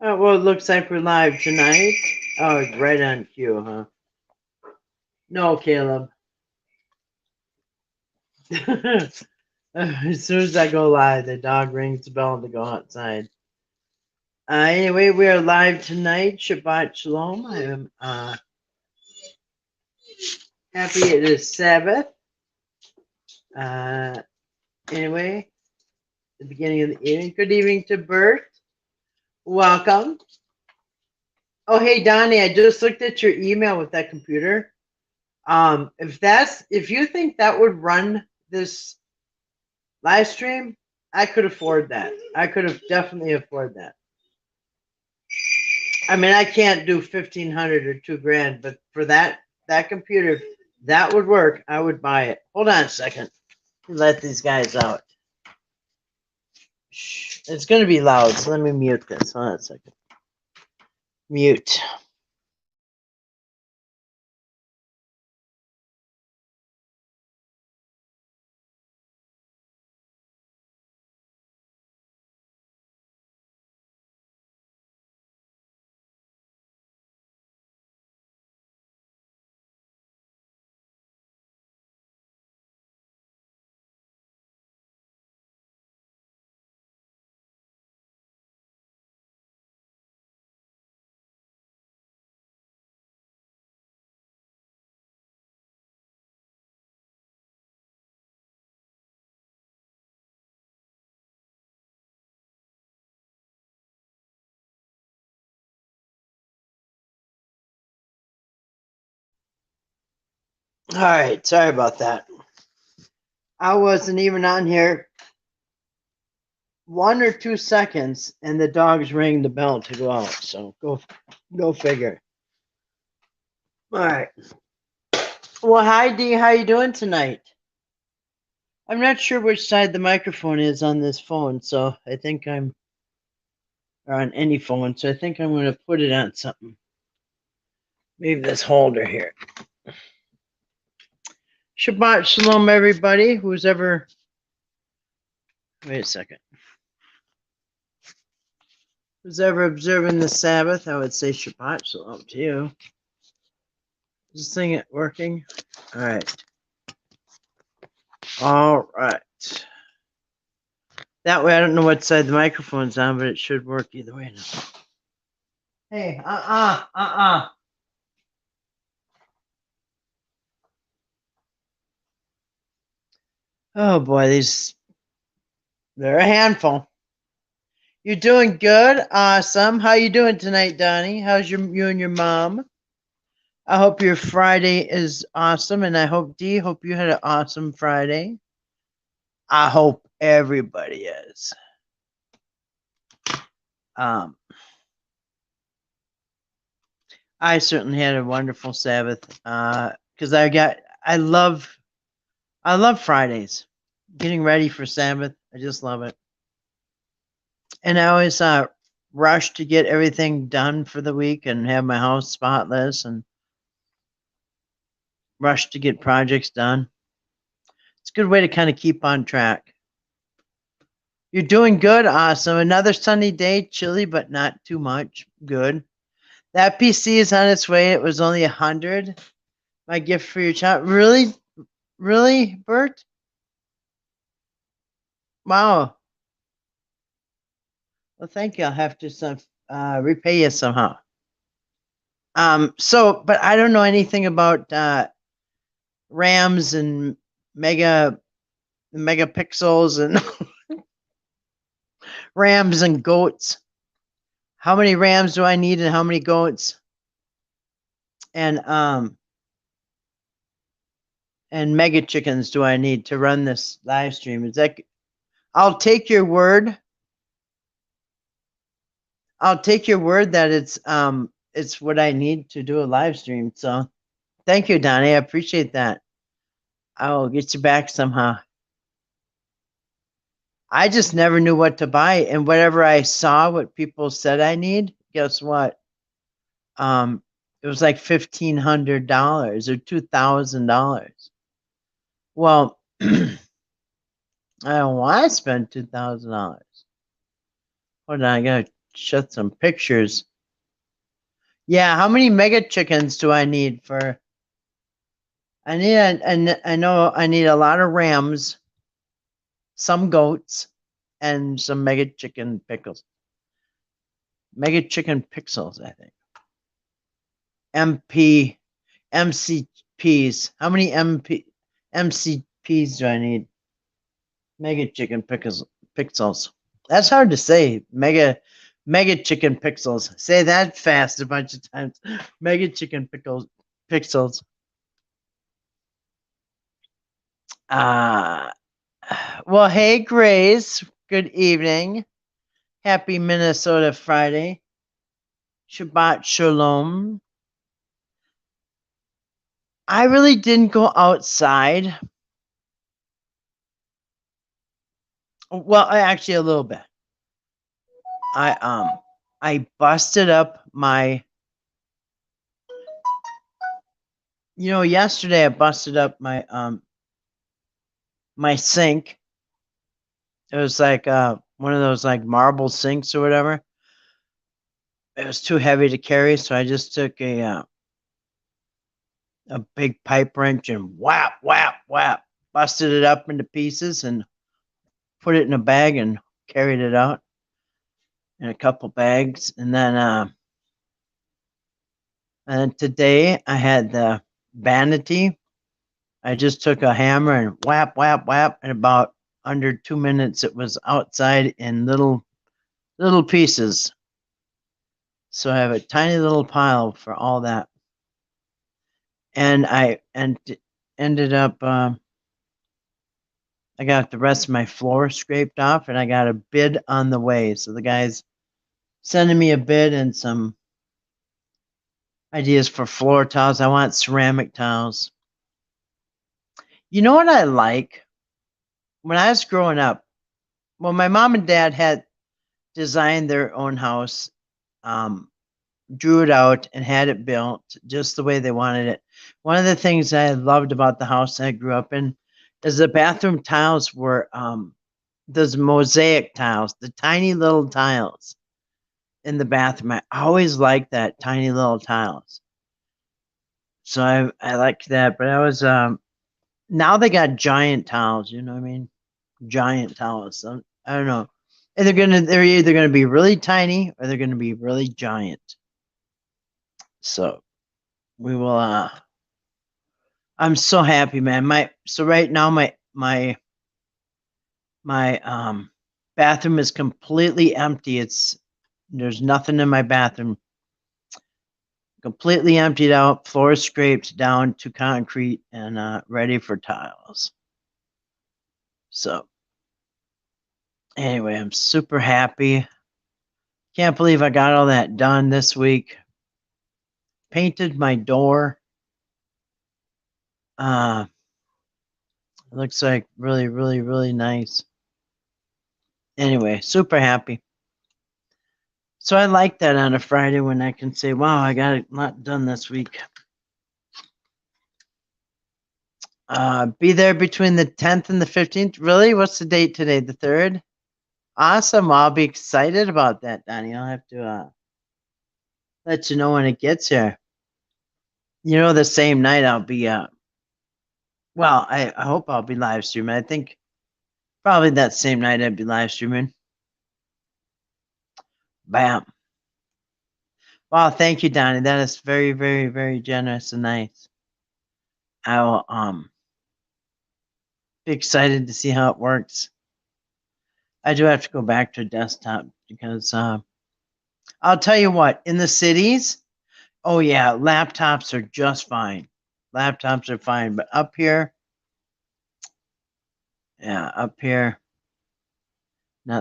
Well, it looks like we're live tonight. Oh, it's right on cue, huh? No, Caleb. As soon as I go live, the dog rings the bell to go outside. Anyway, we are live tonight. Shabbat shalom. I am happy it is Sabbath. Anyway, the beginning of the evening. Good evening to Bert. Welcome. Oh, hey Donnie, I just looked at your email with that computer. If you think that would run this live stream, I could afford that. I could have definitely afford that. I mean, I can't do 1,500 or $2,000, but for that computer, if that would work, I would buy it. Hold on a second. Let these guys out. Shh. It's going to be loud, so let me mute this. Hold on a second. Mute. All right, sorry about that. I wasn't even on here 1 or 2 seconds, and the dogs rang the bell to go out. So go figure. All right. Well, hi Dee, how you doing tonight? I'm not sure which side the microphone is on this phone, so I think or on any phone, so I think I'm going to put it on something. Maybe this holder here. Shabbat shalom, everybody. Who's ever. Wait a second. Who's ever observing the Sabbath, I would say Shabbat shalom to you. Is this thing working? All right. All right. That way, I don't know what side the microphone's on, but it should work either way now. Hey, Oh boy, they're a handful. You're doing good, awesome. How you doing tonight, Donnie? How's you and your mom? I hope your Friday is awesome, and I hope hope you had an awesome Friday. I hope everybody is. I certainly had a wonderful Sabbath because I love Fridays. Getting ready for Sabbath, I just love it. And I always rush to get everything done for the week and have my house spotless and rush to get projects done. It's a good way to kind of keep on track. You're doing good, awesome. Another sunny day, chilly, but not too much. Good. That PC is on its way. It was only 100. My gift for your child. Really? Really, Bert? Wow. Well, thank you. I'll have to repay you somehow. But I don't know anything about RAMs and megapixels and RAMs and goats. How many RAMs do I need and how many goats? And mega chickens do I need to run this live stream? I'll take your word. I'll take your word that it's what I need to do a live stream. So thank you, Donnie. I appreciate that. I will get you back somehow. I just never knew what to buy, and whatever I saw, what people said I need, guess what? It was like $1,500 or $2,000. Well, I don't want to spend $2,000. Hold on, I gotta shut some pictures. Yeah, how many mega chickens do I need for? I know I need a lot of rams, some goats, and some mega chicken pickles. Mega chicken pixels, I think. MCPs. How many MCPs do I need? Mega chicken pixels. That's hard to say. Mega chicken pixels. Say that fast a bunch of times. Mega chicken pixels. Uh well, hey Grace. Good evening. Happy Minnesota Friday. Shabbat shalom. I really didn't go outside. Well, actually a little bit. I busted up my yesterday I busted up my my sink. It was like one of those like marble sinks or whatever. It was too heavy to carry, so I just took a big pipe wrench and whap, busted it up into pieces and put it in a bag and carried it out in a couple bags. And then today I had the vanity. I just took a hammer and whap, and about under 2 minutes it was outside in little pieces. So I have a tiny little pile for all that. And I ended up I got the rest of my floor scraped off, and I got a bid on the way. So the guy's sending me a bid and some ideas for floor tiles. I want ceramic tiles. You know what I like? When I was growing up, well, my mom and dad had designed their own house, drew it out, and had it built just the way they wanted it. One of the things I loved about the house I grew up in is the bathroom tiles were those mosaic tiles, the tiny little tiles in the bathroom. I always liked that tiny little tiles. So I liked that, but I was now they got giant tiles, you know what I mean? Giant tiles. So, I don't know. They're either gonna be really tiny or they're gonna be really giant. So we will I'm so happy, man. So right now my bathroom is completely empty. There's nothing in my bathroom. Completely emptied out, floor scraped down to concrete and ready for tiles. So anyway, I'm super happy. Can't believe I got all that done this week. Painted my door. It looks like really, really, really nice. Anyway, super happy. So I like that on a Friday when I can say, wow, I got a lot done this week. Be there between the 10th and the 15th. Really? What's the date today? The 3rd? Awesome. I'll be excited about that, Donnie. I'll have to let you know when it gets here. The same night I'll be well, I hope I'll be live streaming. I think probably that same night I'd be live streaming. Bam. Wow, thank you, Donnie. That is very, very, very generous and nice. I will be excited to see how it works. I do have to go back to desktop because I'll tell you what, in the cities, oh yeah, laptops are just fine. Laptops are fine, but up here, not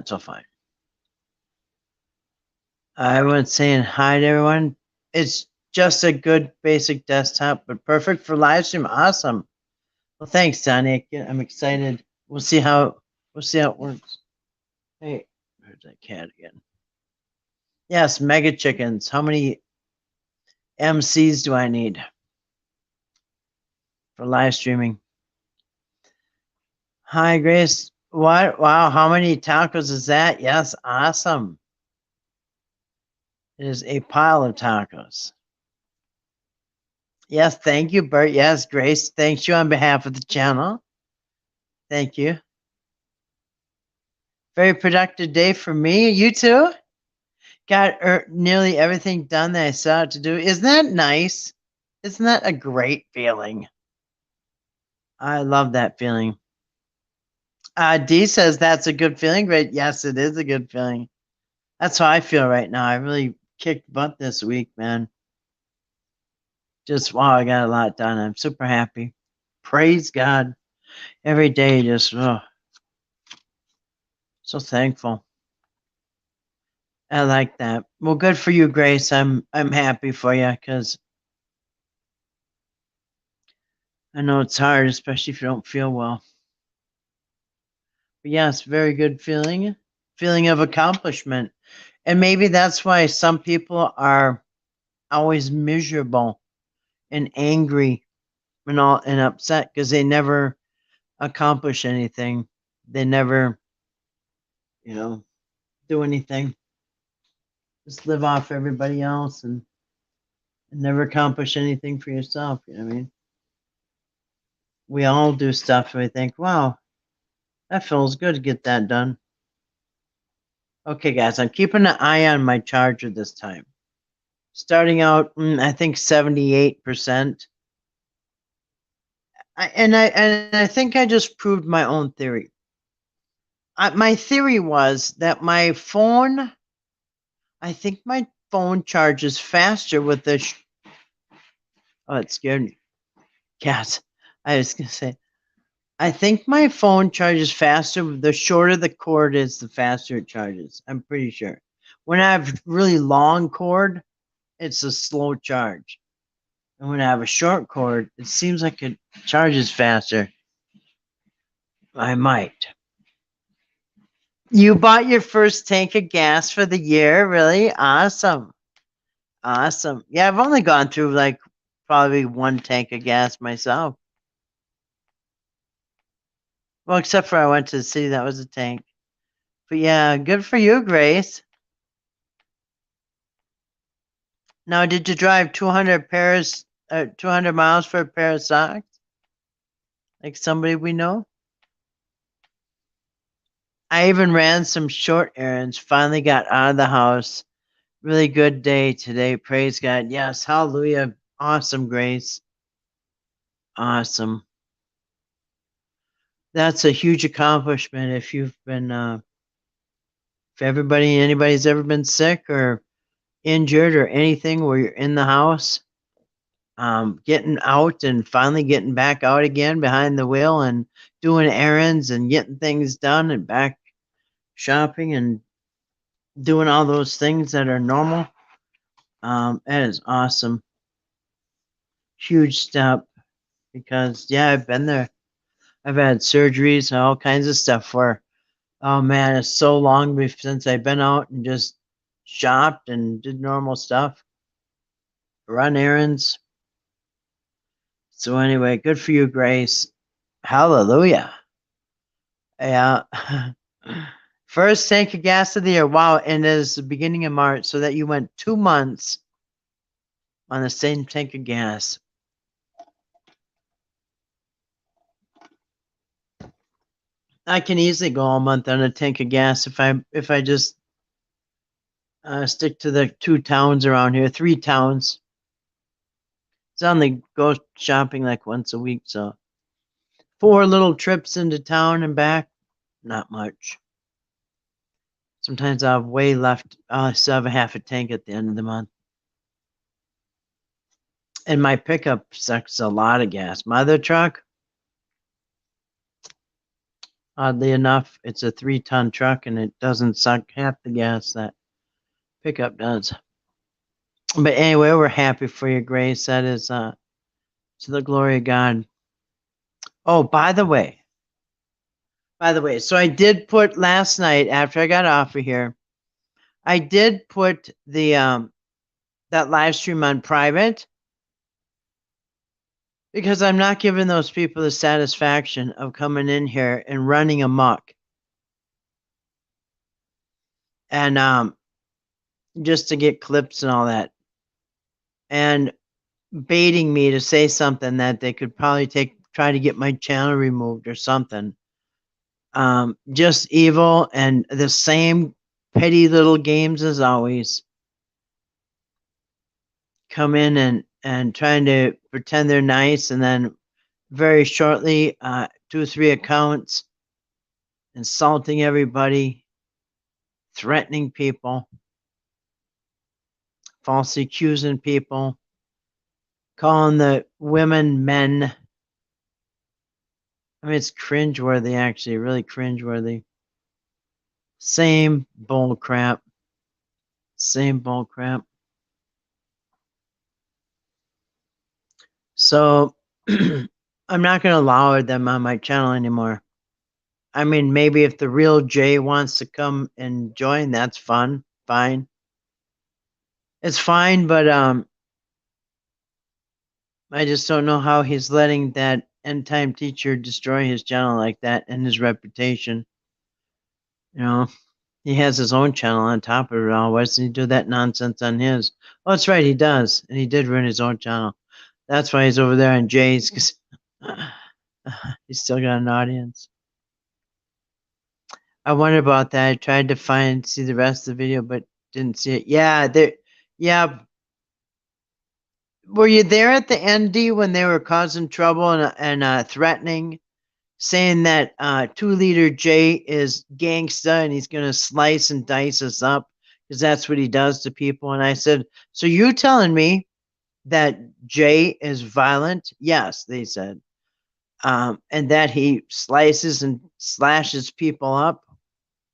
so fine. Everyone's saying hi to everyone. It's just a good basic desktop, but perfect for live stream. Awesome. Well, thanks, Donnie. I'm excited. We'll see how it works. Hey, there's that cat again. Yes, mega chickens. How many MCs do I need for live streaming? Hi, Grace. What? Wow, how many tacos is that? Yes, awesome. It is a pile of tacos. Yes, thank you, Bert. Yes, Grace, thanks you on behalf of the channel. Thank you. Very productive day for me. You too? Got nearly everything done that I set out to do. Isn't that nice? Isn't that a great feeling? I love that feeling. D says that's a good feeling. Great. Yes, it is a good feeling. That's how I feel right now. I really kicked butt this week, man. Just, wow, I got a lot done. I'm super happy. Praise God. Every day, just, oh, so thankful. I like that. Well, good for you, Grace. I'm happy for you because I know it's hard, especially if you don't feel well. But yes, very good feeling of accomplishment. And maybe that's why some people are always miserable and angry and all and upset because they never accomplish anything. They never, do anything. Just live off everybody else and never accomplish anything for yourself. You know what I mean? We all do stuff and we think, wow, that feels good to get that done. Okay, guys, I'm keeping an eye on my charger this time. Starting out, I think 78%. I think I just proved my own theory. My theory was that my phone, I think my phone charges faster with the. Oh, it scared me. Yes, I was gonna say. I think my phone charges faster. The shorter the cord is, the faster it charges. I'm pretty sure. When I have really long cord, it's a slow charge. And when I have a short cord, it seems like it charges faster. I might. You bought your first tank of gas for the year? Really? Awesome. Awesome. Yeah, I've only gone through like probably one tank of gas myself. Well, except for I went to the city, that was a tank. But yeah, good for you, Grace. Now, did you drive 200 miles for a pair of socks? Like somebody we know? I even ran some short errands, finally got out of the house. Really good day today. Praise God. Yes, hallelujah. Awesome, Grace. Awesome. That's a huge accomplishment if you've been, if anybody's ever been sick or injured or anything where you're in the house, getting out and finally getting back out again behind the wheel and doing errands and getting things done and back shopping and doing all those things that are normal. That is awesome. Huge step because, yeah, I've been there. I've had surgeries and all kinds of stuff where, oh man, it's so long since I've been out and just shopped and did normal stuff, run errands. So anyway, good for you, Grace. Hallelujah. Yeah. First tank of gas of the year. Wow. And it is the beginning of March, so that you went 2 months on the same tank of gas. I can easily go a month on a tank of gas if I just stick to the 2 towns around here, 3 towns. It's only go shopping like once a week, so 4 little trips into town and back, not much. Sometimes I have way left. I still have a half a tank at the end of the month. And my pickup sucks a lot of gas. My other truck, oddly enough, it's a 3-ton truck and it doesn't suck half the gas that pickup does. But anyway, we're happy for you, Grace. That is to the glory of God. Oh, by the way, so I did put last night after I got off of here, I did put the that live stream on private because I'm not giving those people the satisfaction of coming in here and running amok. And just to get clips and all that, and baiting me to say something that they could probably try to get my channel removed or something. Just evil and the same petty little games as always. Come in and trying to pretend they're nice, and then very shortly, 2 or 3 accounts, insulting everybody, threatening people, falsely accusing people, calling the women men. I mean, it's cringeworthy, actually, really cringeworthy. Same bull crap. Same bull crap. So I'm not going to allow them on my channel anymore. I mean, maybe if the real Jay wants to come and join, that's fine. It's fine, but I just don't know how he's letting that end time teacher destroy his channel like that and his reputation. You know, he has his own channel on top of it all. Why doesn't he do that nonsense on his? Oh, that's right, he does. And he did run his own channel. That's why he's over there on Jay's, because he's still got an audience. I wonder about that. I tried to see the rest of the video, but didn't see it. Yeah. Were you there at the end, D, when they were causing trouble and threatening, saying that 2-liter Jay is gangsta and he's going to slice and dice us up because that's what he does to people? And I said, so you telling me that Jay is violent? Yes, they said. And that he slices and slashes people up?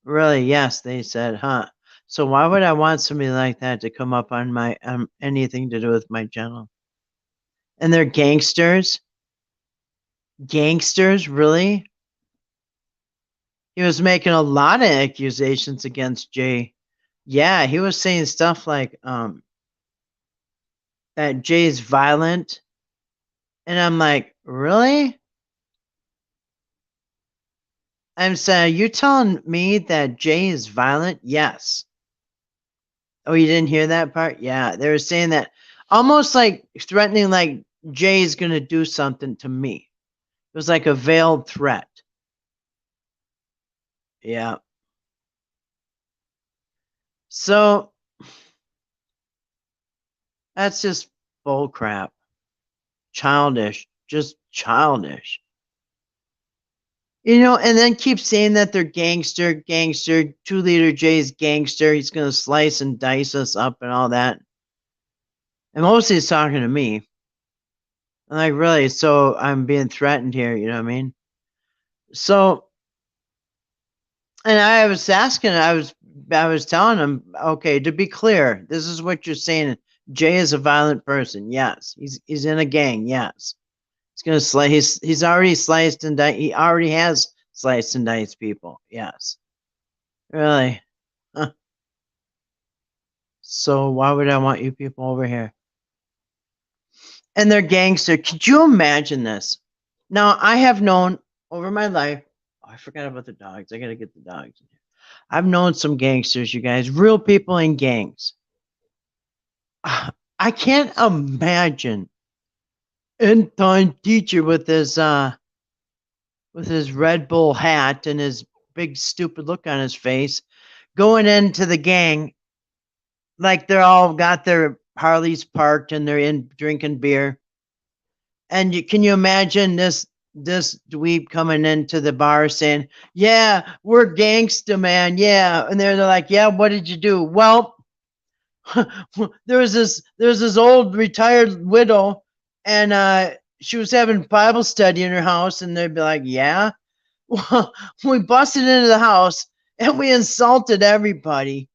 Really? Yes, they said, huh? So why would I want somebody like that to come up on my anything to do with my channel? And they're gangsters? Gangsters, really? He was making a lot of accusations against Jay. Yeah, he was saying stuff like that Jay's violent. And I'm like, really? I'm saying, you telling me that Jay is violent? Yes. Oh, you didn't hear that part? Yeah, they were saying that almost like threatening, like Jay's going to do something to me. It was like a veiled threat. Yeah. So that's just bull crap. Childish. Just childish. You know, and then keep saying that they're gangster. 2-liter Jay's gangster. He's going to slice and dice us up and all that. And mostly he's talking to me. I'm like, really? So I'm being threatened here, you know what I mean? So, and I was asking, I was telling him, okay, to be clear, this is what you're saying. Jay is a violent person. Yes. He's in a gang. Yes. He's gonna slice. He's already sliced and diced. He already has sliced and diced people. Yes. Really? Huh. So why would I want you people over here? And they're gangster. Could you imagine this? Now I have known over my life. Oh, I forgot about the dogs. I gotta get the dogs in here. I've known some gangsters, you guys, real people in gangs. I can't imagine end time teacher with his Red Bull hat and his big stupid look on his face going into the gang like they're all got their Harleys parked and they're in drinking beer. And can you imagine this dweeb coming into the bar saying, yeah, we're gangsta, man. Yeah. And they're like, yeah, what did you do? Well, there was this old retired widow, and she was having Bible study in her house, and they'd be like, yeah. Well, we busted into the house and we insulted everybody.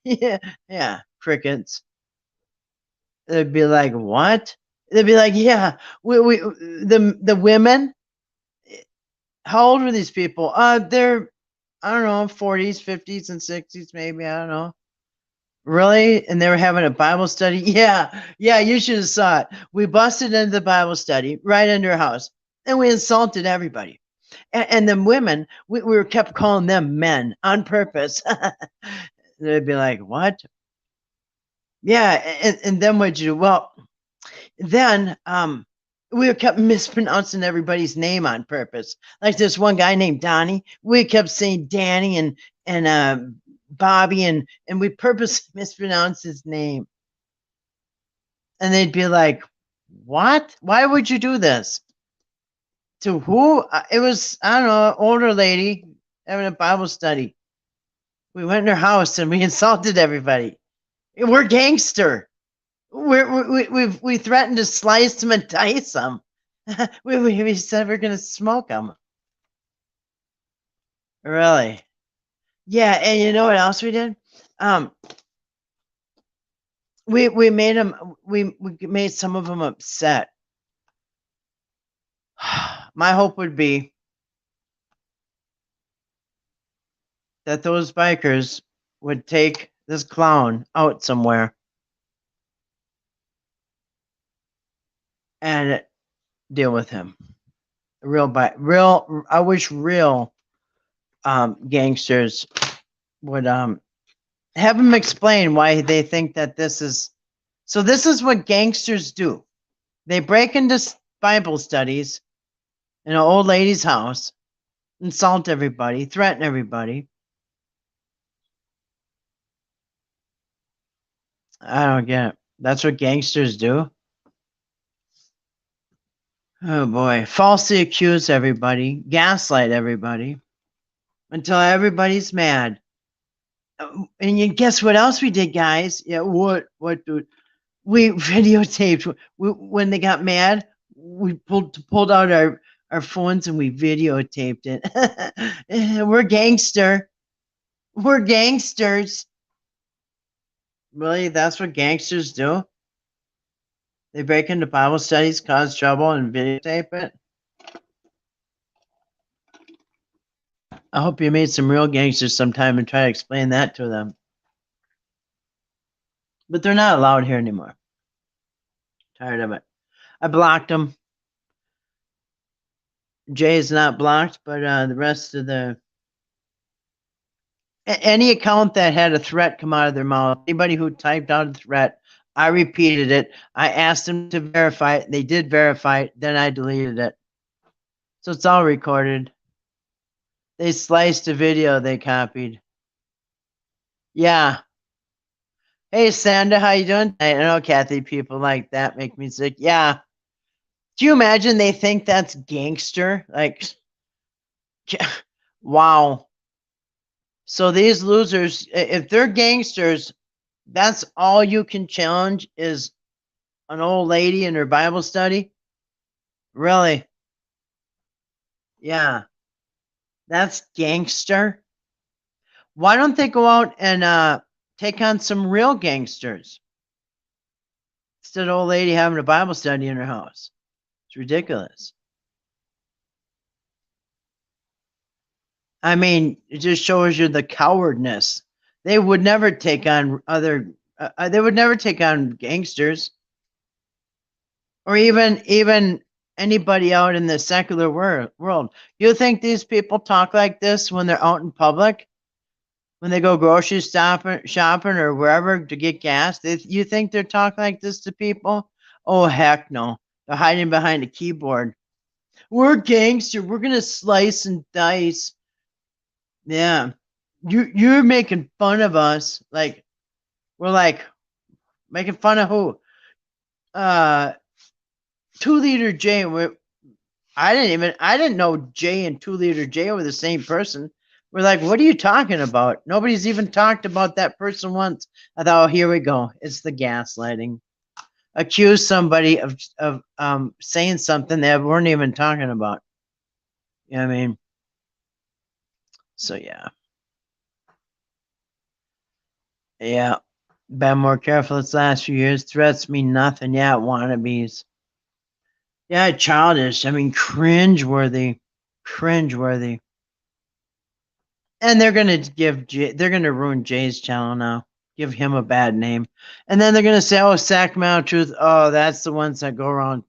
Yeah, crickets. They'd be like, what? They'd be like, yeah, the women. How old were these people? They're, I don't know, 40s, 50s, and 60s, maybe. I don't know. Really? And they were having a Bible study? Yeah, you should have saw it. We busted into the Bible study right into her house, and we insulted everybody. And the women, we were kept calling them men on purpose. They'd be like, what? Yeah, and then what'd you do? Well, then we kept mispronouncing everybody's name on purpose. Like this one guy named Donnie, we kept saying Danny and Bobby, and we purposely mispronounced his name. And they'd be like, "What? Why would you do this?" To who? It was, I don't know, an older lady having a Bible study. We went in her house and we insulted everybody. We're gangster. We threatened to slice them and dice them. we said we're gonna smoke them. Really? Yeah, and you know what else we did? We made them. We made some of them upset. My hope would be that those bikers would take this clown out somewhere and deal with him. I wish real gangsters would have him explain why they think that this is. So this is what gangsters do. They break into Bible studies in an old lady's house, insult everybody, threaten everybody. I don't get it. That's what gangsters do. Oh boy. Falsely accuse everybody, gaslight everybody until everybody's mad. And you guess what else we did, guys? Yeah, what, dude? We videotaped. When they got mad, we pulled out our phones and we videotaped it. We're gangster. We're gangsters. Really? That's what gangsters do? They break into Bible studies, cause trouble, and videotape it? I hope you made some real gangsters sometime and try to explain that to them. But they're not allowed here anymore. Tired of it. I blocked them. Jay's not blocked, but the rest of the... Any account that had a threat come out of their mouth, anybody who typed out a threat, I repeated it. I asked them to verify it. They did verify it. Then I deleted it. So it's all recorded. They sliced a video they copied. Yeah. Hey, Sandra, how you doing? I know, Kathy, people like that make me sick. Yeah. Do you imagine they think that's gangster? Like, wow. So these losers, if they're gangsters, that's all you can challenge is an old lady in her Bible study? Really? Yeah. That's gangster. Why don't they go out and take on some real gangsters instead of old lady having a Bible study in her house? It's ridiculous. I mean, it just shows you the cowardness. They would never take on they would never take on gangsters or even anybody out in the secular world. You think these people talk like this when they're out in public? When they go grocery shopping or wherever to get gas? You think they're talking like this to people? Oh, heck no. They're hiding behind a keyboard. We're gangster. We're going to slice and dice. Yeah. You're making fun of us. Like, we're like, making fun of who? 2-liter J. I didn't know J and 2-liter J were the same person. We're like, what are you talking about? Nobody's even talked about that person once. I thought, oh, here we go. It's the gaslighting. Accuse somebody of saying something they weren't even talking about. You know what I mean? So yeah. Yeah. Been more careful this last few years. Threats mean nothing. Yeah, wannabes. Yeah, childish. I mean, cringeworthy. Cringeworthy. And they're gonna they're gonna ruin Jay's channel now. Give him a bad name. And then they're gonna say, oh, Sacramento Truth. Oh, that's the ones that go around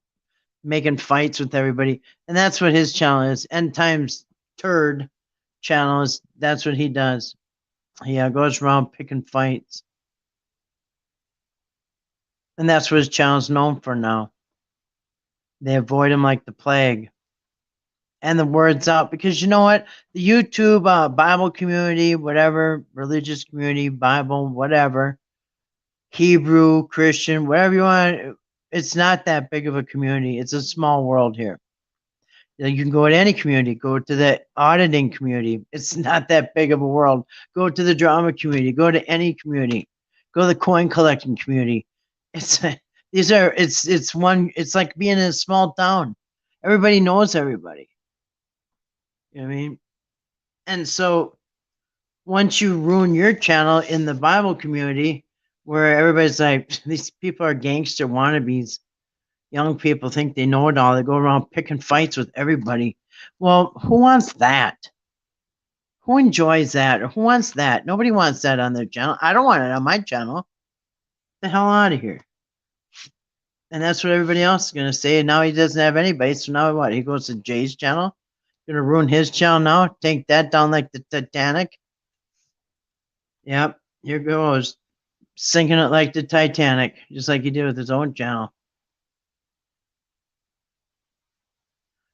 making fights with everybody. And that's what his channel is. End Times Turd channel is, that's what he does. He goes around picking fights. And that's what his channel's known for now. They avoid him like the plague. And the word's out because you know what? The YouTube Bible community, whatever, religious community, Bible, whatever, Hebrew, Christian, whatever you want, it's not that big of a community. It's a small world here. You can go to any community, go to the auditing community. It's not that big of a world. Go to the drama community, go to any community, go to the coin collecting community. It's it's like being in a small town. Everybody knows everybody. You know what I mean? And so once you ruin your channel in the Bible community, where everybody's like, these people are gangster wannabes, young people think they know it all. They go around picking fights with everybody. Well, who wants that? Who enjoys that? Or who wants that? Nobody wants that on their channel. I don't want it on my channel. Get the hell out of here. And that's what everybody else is going to say. And now he doesn't have anybody. So now what? He goes to Jay's channel? Going to ruin his channel now? Take that down like the Titanic? Yep. Here goes. Sinking it like the Titanic. Just like he did with his own channel.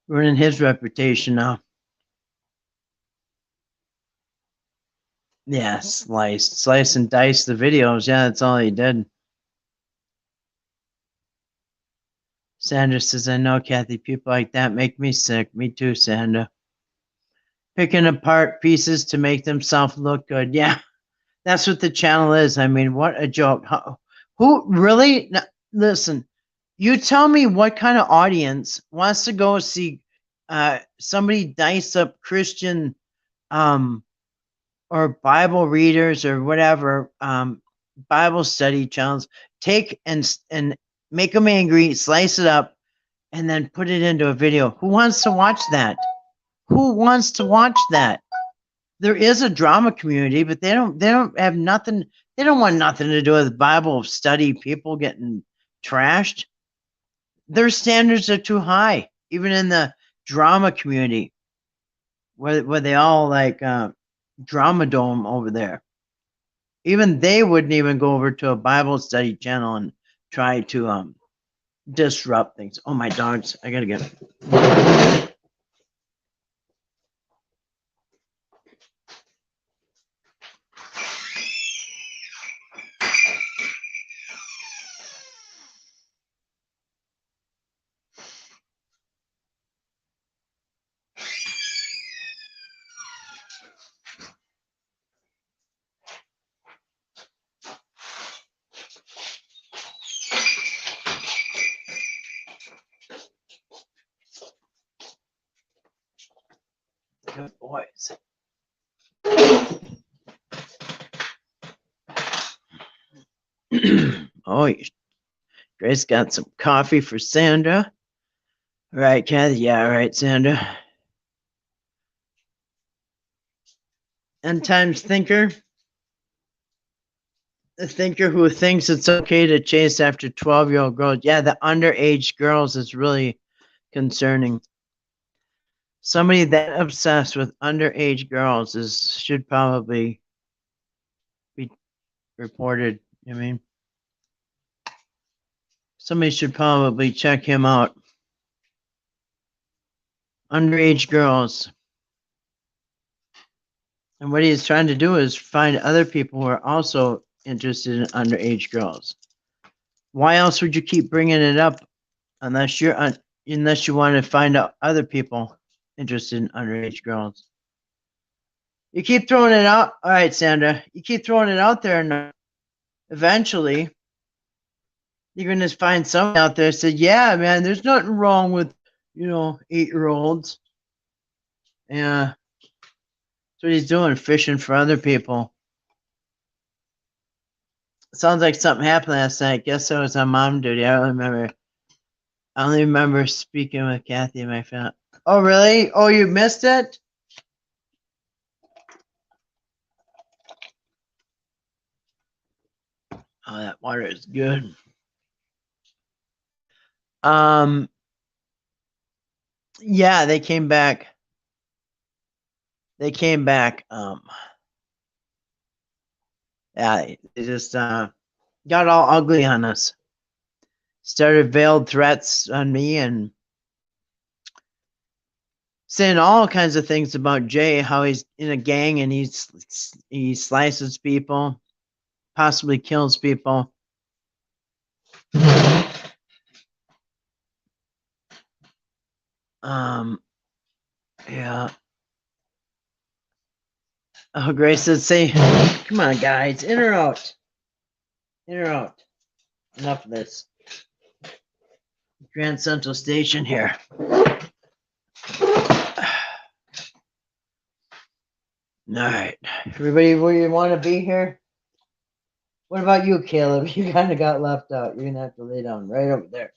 Ruining his reputation now. Yeah, slice and dice the videos. Yeah, that's all he did. Sandra says, I know, Kathy, people like that make me sick. Me too, Sandra. Picking apart pieces to make themselves look good. Yeah, that's what the channel is. I mean, what a joke. Who really? No, listen, you tell me what kind of audience wants to go see somebody dice up Christian or Bible readers or whatever, Bible study channels, take and make them angry, slice it up, and then put it into a video. Who wants to watch that? Who wants to watch that? There is a drama community, but they don't have nothing. They don't want nothing to do with Bible study. People getting trashed. Their standards are too high, even in the drama community, where they all like drama dome over there. Even they wouldn't even go over to a Bible study channel and try to disrupt things. Oh, my dogs! I gotta get. Good boys. Oh, Grace got some coffee for Sandra. All right, Kathy. Yeah, all right, Sandra. End times thinker. The thinker who thinks it's okay to chase after 12-year-old girls. Yeah, the underage girls is really concerning. Somebody that obsessed with underage girls should probably be reported. I mean, somebody should probably check him out. Underage girls. And what he's trying to do is find other people who are also interested in underage girls. Why else would you keep bringing it up unless you want to find out other people interested in underage girls? You keep throwing it out. All right, Sandra, you keep throwing it out there, and eventually you're going to find someone out there that said, yeah, man, there's nothing wrong with, 8-year-olds. Yeah. That's what he's doing, fishing for other people. Sounds like something happened last night. Guess I was on mom duty. I only remember speaking with Kathy and my family. Oh, really? Oh, you missed it? Oh, that water is good. Yeah, they came back. Yeah, they just got all ugly on us. started veiled threats on me and saying all kinds of things about Jay, how he's in a gang and he slices people, possibly kills people. Yeah. Oh, Grace said, say, come on, guys, in or out? In or out? Enough of this. Grand Central Station here. All right. Everybody, where you want to be here? What about you, Caleb? You kind of got left out. You're going to have to lay down right over there.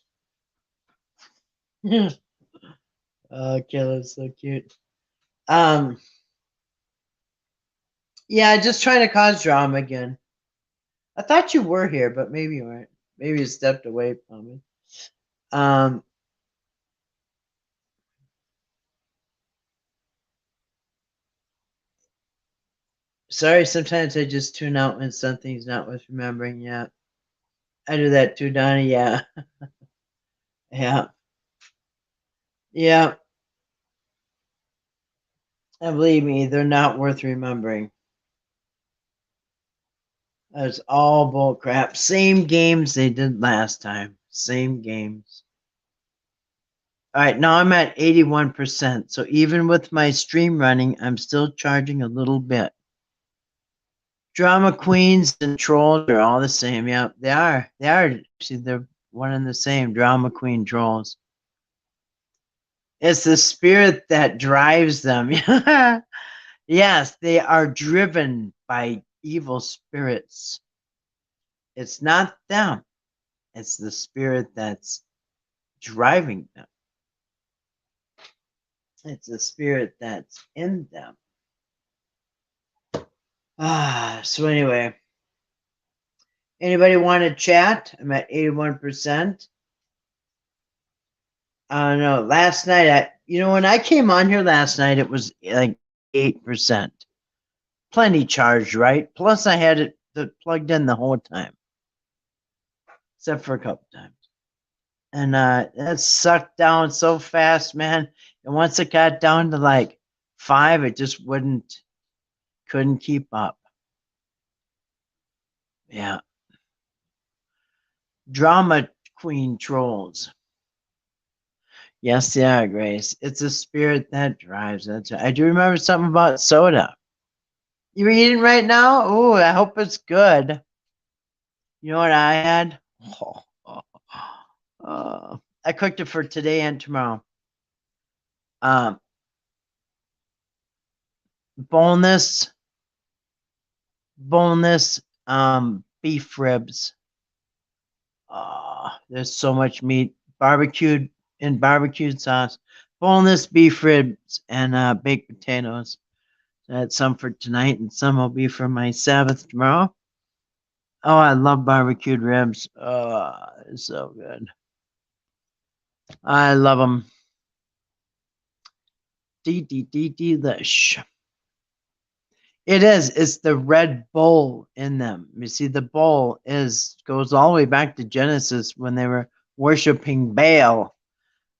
Oh, Caleb's so cute. Yeah, just trying to cause drama again. I thought you were here, but maybe you weren't. Maybe you stepped away from me. Sorry, sometimes I just tune out when something's not worth remembering. Yeah. I do that too, Donnie. Yeah. Yeah. Yeah. And believe me, they're not worth remembering. That's all bull crap. Same games they did last time. Same games. All right, now I'm at 81%. So even with my stream running, I'm still charging a little bit. Drama queens and trolls are all the same. Yeah, they are. They are. See, they're one and the same. Drama queen trolls. It's the spirit that drives them. Yes, they are driven by evil spirits. It's not them. It's the spirit that's driving them. It's the spirit that's in them. So anyway, anybody want to chat? I'm at 81%. I don't know. Last night, when I came on here last night, it was like 8%. Plenty charged, right? Plus, I had it plugged in the whole time, except for a couple times. And that sucked down so fast, man. And once it got down to like 5, it just couldn't keep up. Yeah. Drama queen trolls. Yes, they are, Grace. It's a spirit that drives. That's right. I do remember something about soda. You eating right now? Oh, I hope it's good. You know what I had? I cooked it for today and tomorrow. Boneless beef ribs. There's so much meat, barbecued sauce, boneless beef ribs, and baked potatoes. I had some for tonight, and some will be for my Sabbath tomorrow. Oh, I love barbecued ribs. Oh, it's so good. I love them. Delish. It is. It's the red bowl in them. You see, the bowl goes all the way back to Genesis when they were worshiping Baal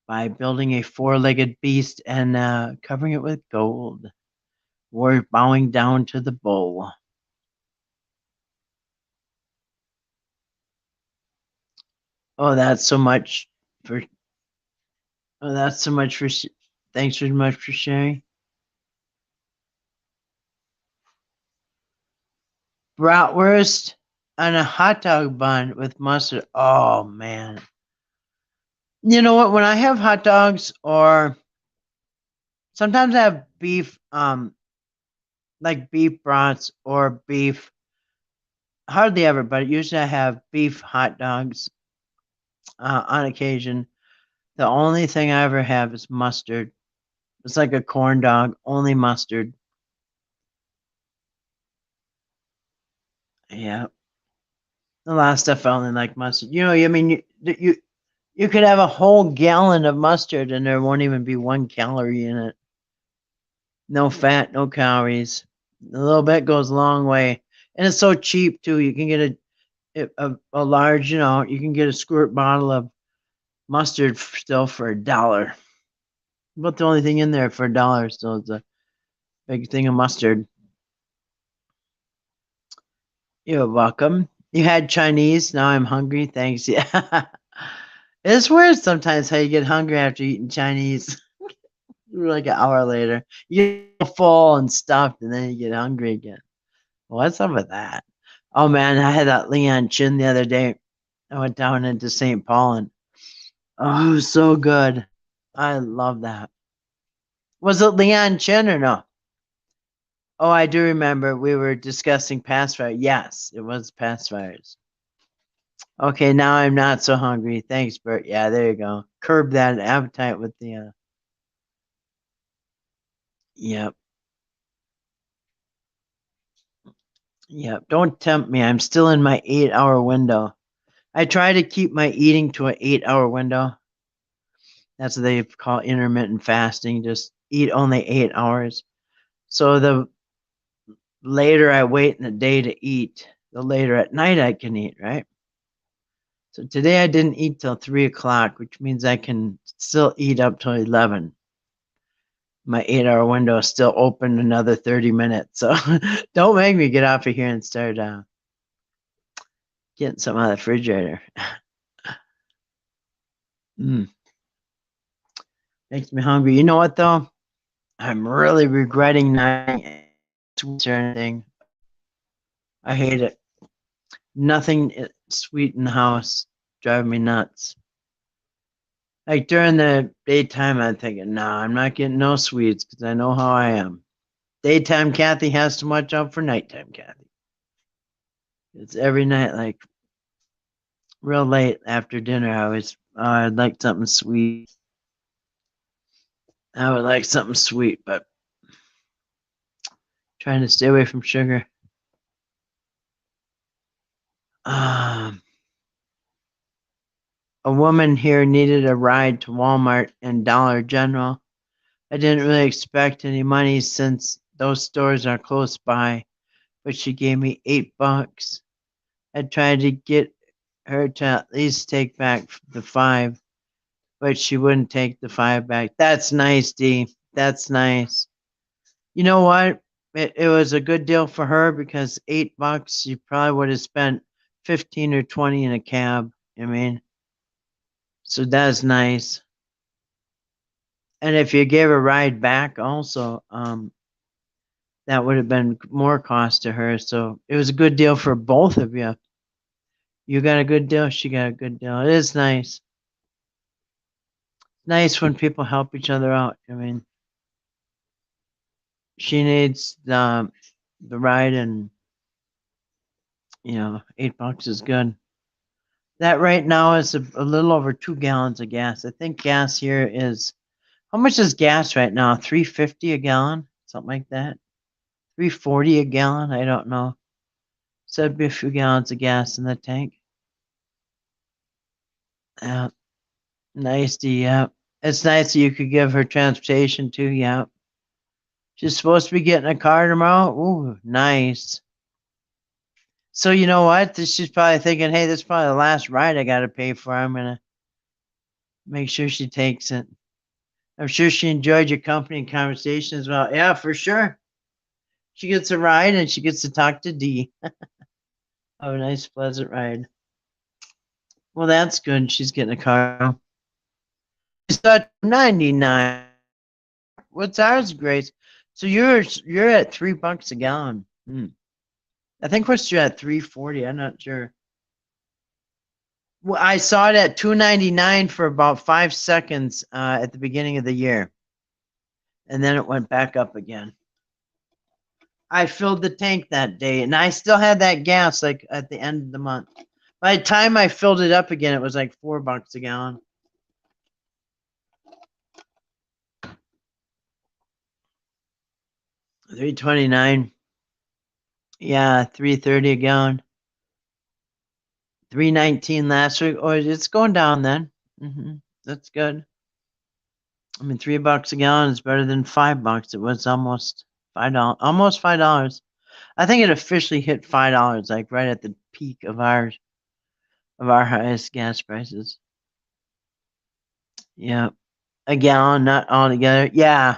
by building a 4-legged beast and covering it with gold. We're bowing down to the bowl. Oh, that's so much for. Oh, that's so much for. Thanks very much for sharing. Bratwurst and a hot dog bun with mustard. Oh man. You know what? When I have hot dogs, or sometimes I have beef, like beef brats or beef. Hardly ever, but usually I have beef hot dogs on occasion. The only thing I ever have is mustard. It's like a corn dog, only mustard. Yeah. A lot of stuff I only like mustard. I mean, you could have a whole gallon of mustard and there won't even be 1 calorie in it. No fat, no calories. A little bit goes a long way. And it's so cheap too. You can get a large, you know, you can get a squirt bottle of mustard still for $1. But the only thing in there for $1 still is a big thing of mustard. You're welcome. You had Chinese. Now I'm hungry. Thanks. Yeah. It's weird sometimes how you get hungry after eating Chinese. Like an hour later, you get full and stuffed, and then you get hungry again. What's up with that? Oh man, I had that Leon Chin the other day. I went down into St. Paul and oh, it was so good. I love that. Was it Leon Chin or no? Oh, I do remember we were discussing pacifier. Yes, it was pacifiers. Okay, now I'm not so hungry. Thanks, Bert. Yeah, there you go. Curb that appetite with the. Yep, yep. Don't tempt me. I'm still in my 8-hour window. I try to keep my eating to an 8-hour window. That's what they call intermittent fasting. Just eat only 8 hours. So the later I wait in the day to eat, the later at night I can eat, right? So today I didn't eat till 3 o'clock, which means I can still eat up till 11. My 8-hour window is still open another 30 minutes. So don't make me get off of here and start getting some out of the refrigerator. Makes me hungry. You know what though? I'm really regretting not eating sweets or anything. I hate it. Nothing sweet in the house. Drive me nuts. Like during the daytime, I'm thinking, nah, I'm not getting no sweets because I know how I am. Daytime Kathy has to watch out for nighttime Kathy. It's every night, like real late after dinner. I'd like something sweet. I would like something sweet, but trying to stay away from sugar. A woman here needed a ride to Walmart and Dollar General. I didn't really expect any money since those stores are close by, but she gave me $8. I tried to get her to at least take back the 5, but she wouldn't take the 5 back. That's nice, Dee. That's nice. You know what? It was a good deal for her because $8, she probably would have spent 15 or 20 in a cab. I mean, so that's nice. And if you gave a ride back also, that would have been more cost to her. So it was a good deal for both of you. You got a good deal. She got a good deal. It is nice. Nice when people help each other out. I mean, she needs the ride, and $8 is good. That right now is a little over 2 gallons of gas. I think gas here is, how much is gas right now? $3.50 a gallon, something like that. $3.40 a gallon. I don't know. So it'd be a few gallons of gas in the tank. Nice. Yeah. It's nice that you could give her transportation too. Yeah. She's supposed to be getting a car tomorrow. Ooh, nice. So you know what? She's probably thinking, hey, this is probably the last ride I got to pay for. I'm going to make sure she takes it. I'm sure she enjoyed your company and conversation as well. Yeah, for sure. She gets a ride and she gets to talk to Dee. Have a nice, pleasant ride. Well, that's good. She's getting a car. She's got 99. What's ours, Grace? So you're at $3 a gallon. I think we're still at $3.40. I'm not sure. Well, I saw it at $2.99 for about 5 seconds at the beginning of the year, and then it went back up again. I filled the tank that day, and I still had that gas like at the end of the month. By the time I filled it up again, it was like $4 a gallon. $3.29. Yeah, $3.30 a gallon. $3.19 last week. Oh, it's going down then. That's good. I mean, $3 a gallon is better than $5. It was almost $5. Almost $5. I think it officially hit $5, like right at the peak of ours. of our highest gas prices. Yeah. A gallon, not all together. Yeah.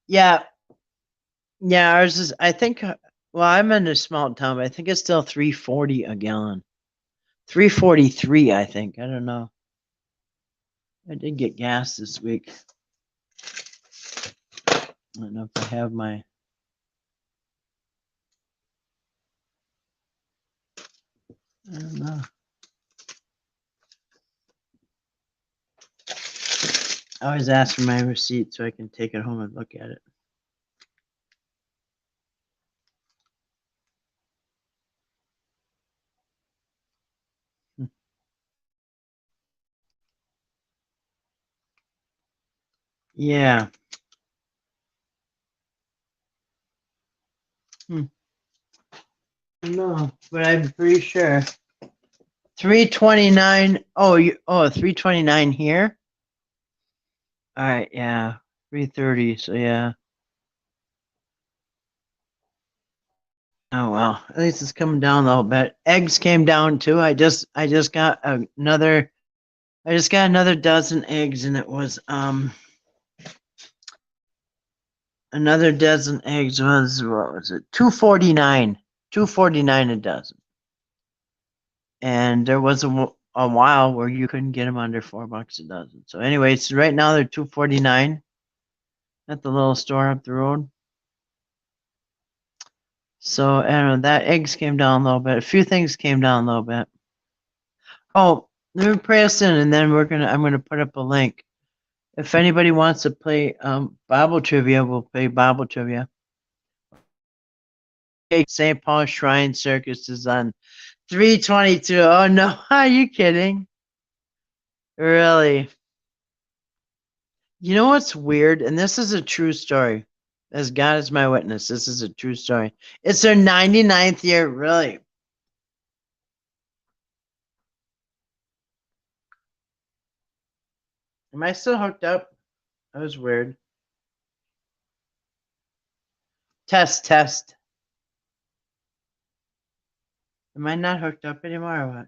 Yeah. Yeah. Ours is, I think, well, I'm in a small town, but I think it's still 3.40 a gallon. 3.43, I think. I don't know. I did get gas this week. I don't know if I have my. I don't know. I always ask for my receipt so I can take it home and look at it. Yeah. No, but I'm pretty sure. 329. Oh, 329 here. All right, yeah. 330. So yeah. Oh well, at least it's coming down a little bit. Eggs came down too. I just got another. I just got another dozen eggs, and it was another dozen eggs was, what was it? 249. 249 a dozen. And there was a while where you couldn't get them under $4 a dozen. So anyways, right now they're 249 at the little store up the road. So I don't know, that eggs came down a little bit. A few things came down a little bit. Oh, let me pray us in, and then I'm gonna put up a link. If anybody wants to play Bible trivia, we'll play Bible trivia. St. Paul Shrine Circus is on 322. Oh no, are you kidding? Really? You know what's weird? And this is a true story. As God is my witness, this is a true story. It's their 99th year, really. Am I still hooked up? That was weird. Test, test. Am I not hooked up anymore or what?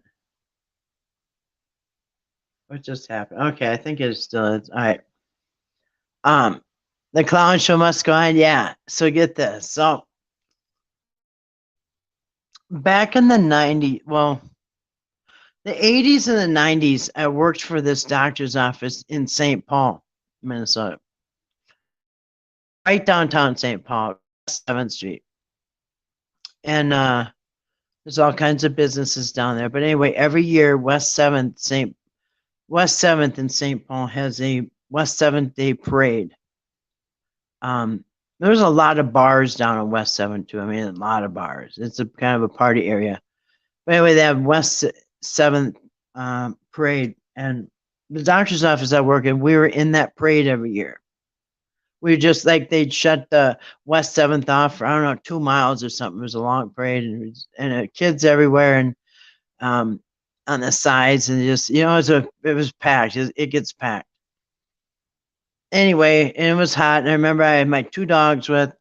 What just happened? Okay, I think it still is. All right. The clown show must go on. Yeah. So get this. So back in the 90s, well, the 80s and the 90s, I worked for this doctor's office in St. Paul, Minnesota. Right downtown St. Paul, 7th Street. And there's all kinds of businesses down there. But anyway, every year West 7th in St. Paul has a West 7th Day Parade. There's a lot of bars down on West 7th too. I mean, a lot of bars. It's a kind of a party area. But anyway, they have West 7th Parade. And the doctor's office I work in, we were in that parade every year. We were just like, they'd shut the West 7th off for, I don't know, 2 miles or something. It was a long parade, and kids everywhere, and on the sides, and just, it was packed. It gets packed. Anyway, and it was hot. And I remember I had my 2 dogs with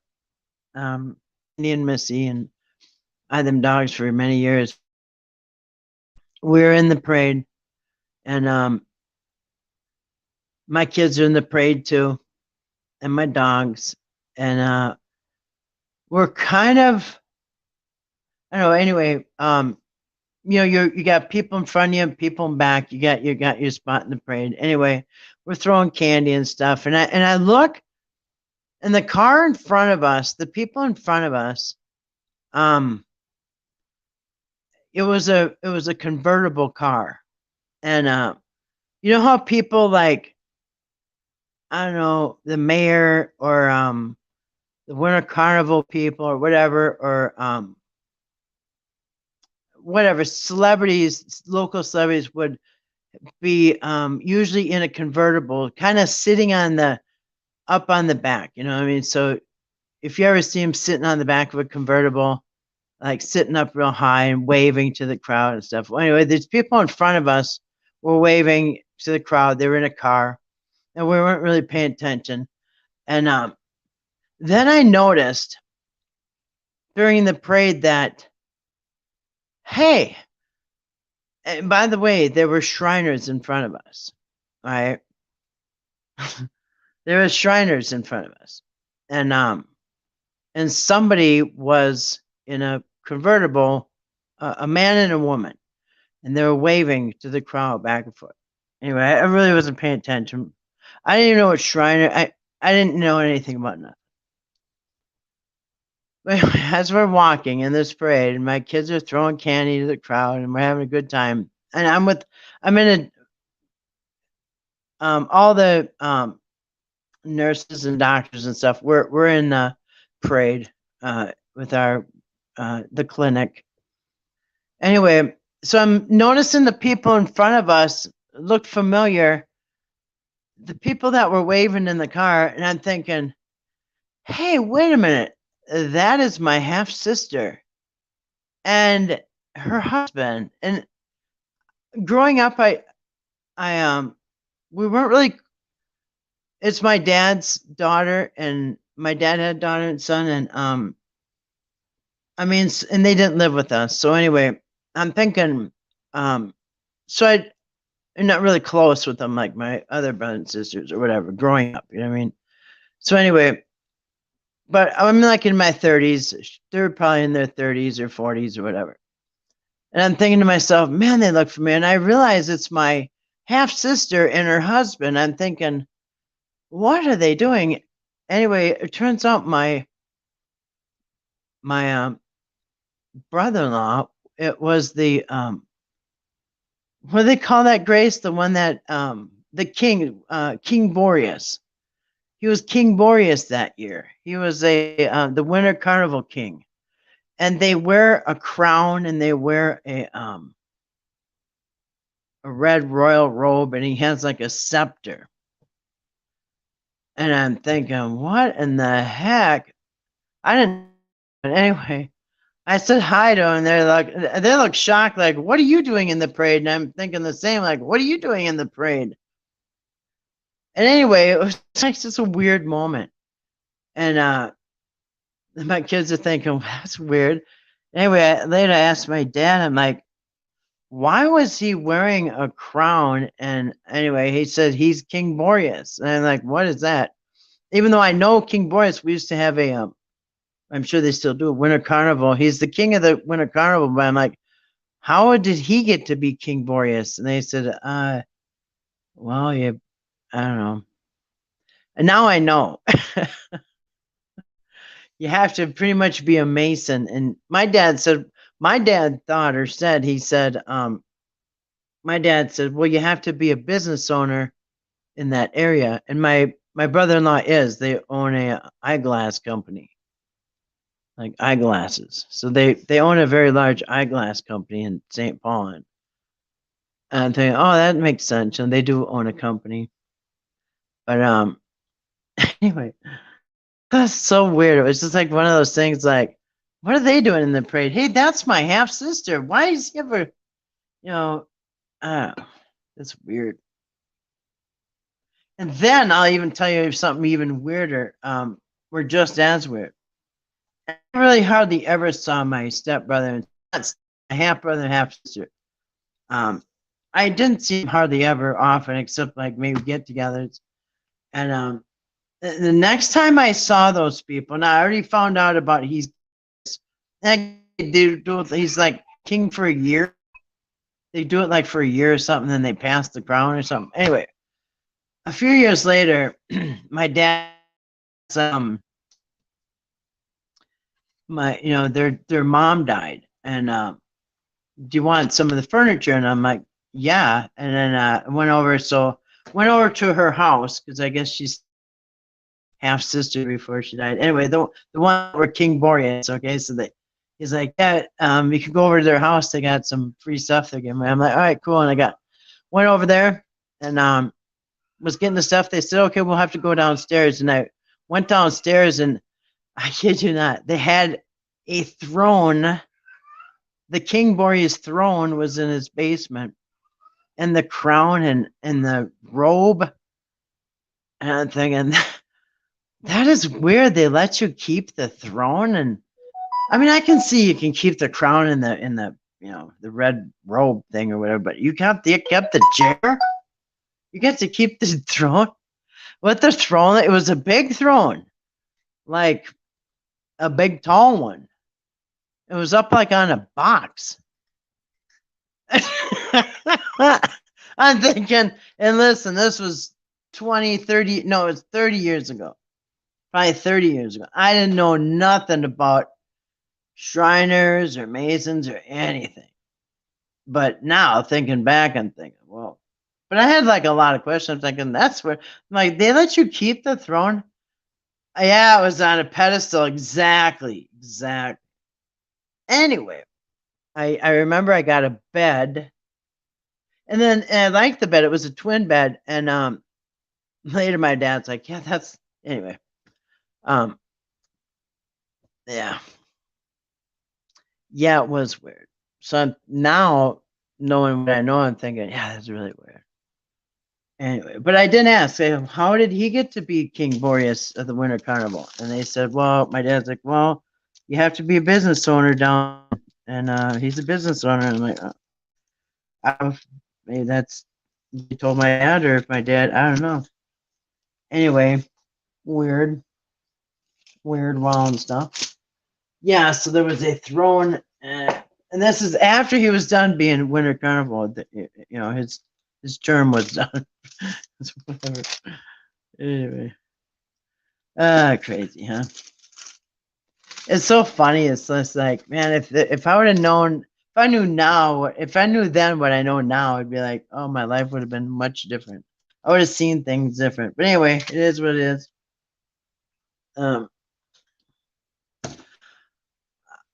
Andy and Missy, and I had them dogs for many years. We were in the parade, and my kids are in the parade too, and my dogs, and we're kind of, I don't know. Anyway, you got people in front of you and people in back. You got your spot in the parade. Anyway, we're throwing candy and stuff, and I look, and the car in front of us, the people in front of us, it was a convertible car, and you know how people like, I don't know, the mayor or the Winter Carnival people or whatever, or whatever celebrities, local celebrities would be usually in a convertible, kind of sitting up on the back. You know what I mean? So if you ever see them sitting on the back of a convertible, like sitting up real high and waving to the crowd and stuff. Well, anyway, these people in front of us were waving to the crowd. They were in a car, and we weren't really paying attention. And then I noticed during the parade that, hey, And by the way, there were Shriners in front of us. All right. There were Shriners in front of us. And somebody was in a convertible, a man and a woman, and they were waving to the crowd back and forth. Anyway, I really wasn't paying attention. I didn't even know what Shriner. I didn't know anything about nothing. But as we're walking in this parade, and my kids are throwing candy to the crowd, and we're having a good time. And I'm in all the nurses and doctors and stuff. We're in the parade with our the clinic. Anyway, so I'm noticing the people in front of us looked familiar. The people that were waving in the car, and I'm thinking, hey, wait a minute. That is my half sister and her husband. And growing up, we weren't really, it's my dad's daughter, and my dad had a daughter and son, and and they didn't live with us. So anyway, I'm thinking, so I'm not really close with them like my other brothers and sisters or whatever growing up, you know what I mean? So anyway, but I'm like in my 30s. They're probably in their 30s or 40s or whatever. And I'm thinking to myself, man, they look familiar. And I realize it's my half sister and her husband. I'm thinking, what are they doing? Anyway, it turns out my brother-in-law, it was the what do they call that, Grace? The one that the king, King Boreas. He was King Boreas that year. He was the Winter Carnival king, and they wear a crown and they wear a red royal robe, and he has like a scepter. And I'm thinking, what in the heck? I didn't. But anyway, I said hi to them, and they look shocked, like, what are you doing in the parade? And I'm thinking the same, like, what are you doing in the parade? And anyway, it was like just a weird moment. And my kids are thinking, well, that's weird. Anyway, later I asked my dad, I'm like, why was he wearing a crown? And anyway, he said he's King Boreas. And I'm like, what is that? Even though I know King Boreas, we used to have I'm sure they still do, a Winter Carnival. He's the king of the Winter Carnival. But I'm like, how did he get to be King Boreas? And they said, well, I don't know. And now I know. You have to pretty much be a Mason. And my dad said, my dad said, my dad said, well, you have to be a business owner in that area. And my brother-in-law they own a eyeglass company, like eyeglasses. So they own a very large eyeglass company in St. Paul. And I'm thinking, oh, that makes sense. And they do own a company. But anyway, that's so weird. It was just like one of those things like, what are they doing in the parade? Hey, that's my half sister. Why is he ever, that's weird. And then I'll even tell you something even weirder. We're just as weird. I really hardly ever saw my stepbrother, and that's a half brother and half sister. I didn't see him hardly ever often, except like maybe get-togethers. And the next time I saw those people, now I already found out about he's like king for a year. They do it like for a year or something, then they pass the crown or something. Anyway, a few years later, my dad, their mom died, and do you want some of the furniture? And I'm like, yeah. And then I went over to her house, because I guess she's half sister before she died. Anyway, the one where King Boreas, okay, so he's like, yeah, you can go over to their house. They got some free stuff they're giving me. I'm like, all right, cool. And went over there and was getting the stuff. They said, okay, we'll have to go downstairs. And I went downstairs, and I kid you not, they had a throne. The King Boreas throne was in his basement, and the crown and the robe. And I'm thinking, that is weird. They let you keep the throne. And I mean, I can see you can keep the crown in the the red robe thing or whatever, but you kept the chair? You get to keep the throne? What the throne? It was a big throne, like a big tall one. It was up like on a box. I'm thinking, and listen, this was 20, 30, no, it's 30 years ago. Probably 30 years ago. I didn't know nothing about Shriners or Masons or anything. But now thinking back, I'm thinking, well, but I had like a lot of questions. I'm thinking that's where, like, they let you keep the throne? Yeah, it was on a pedestal. Exactly. Anyway, I remember I got a bed, and I liked the bed. It was a twin bed, and later my dad's like, yeah, that's anyway. Yeah. Yeah, it was weird. So now, knowing what I know, I'm thinking, yeah, that's really weird. Anyway, but I didn't ask, how did he get to be King Boreas of the Winter Carnival? And they said, well, my dad's like, well, you have to be a business owner down, and he's a business owner. And I'm like, maybe that's, you told my dad, or if my dad, I don't know. Anyway, weird, wild stuff. Yeah, so there was a throne, and this is after he was done being Winter Carnival. His term was done. Whatever. Anyway, crazy, huh? It's so funny. It's just like, man, if I would have known, if I knew now, if I knew then what I know now, it'd be like, oh, my life would have been much different. I would have seen things different. But anyway, it is what it is.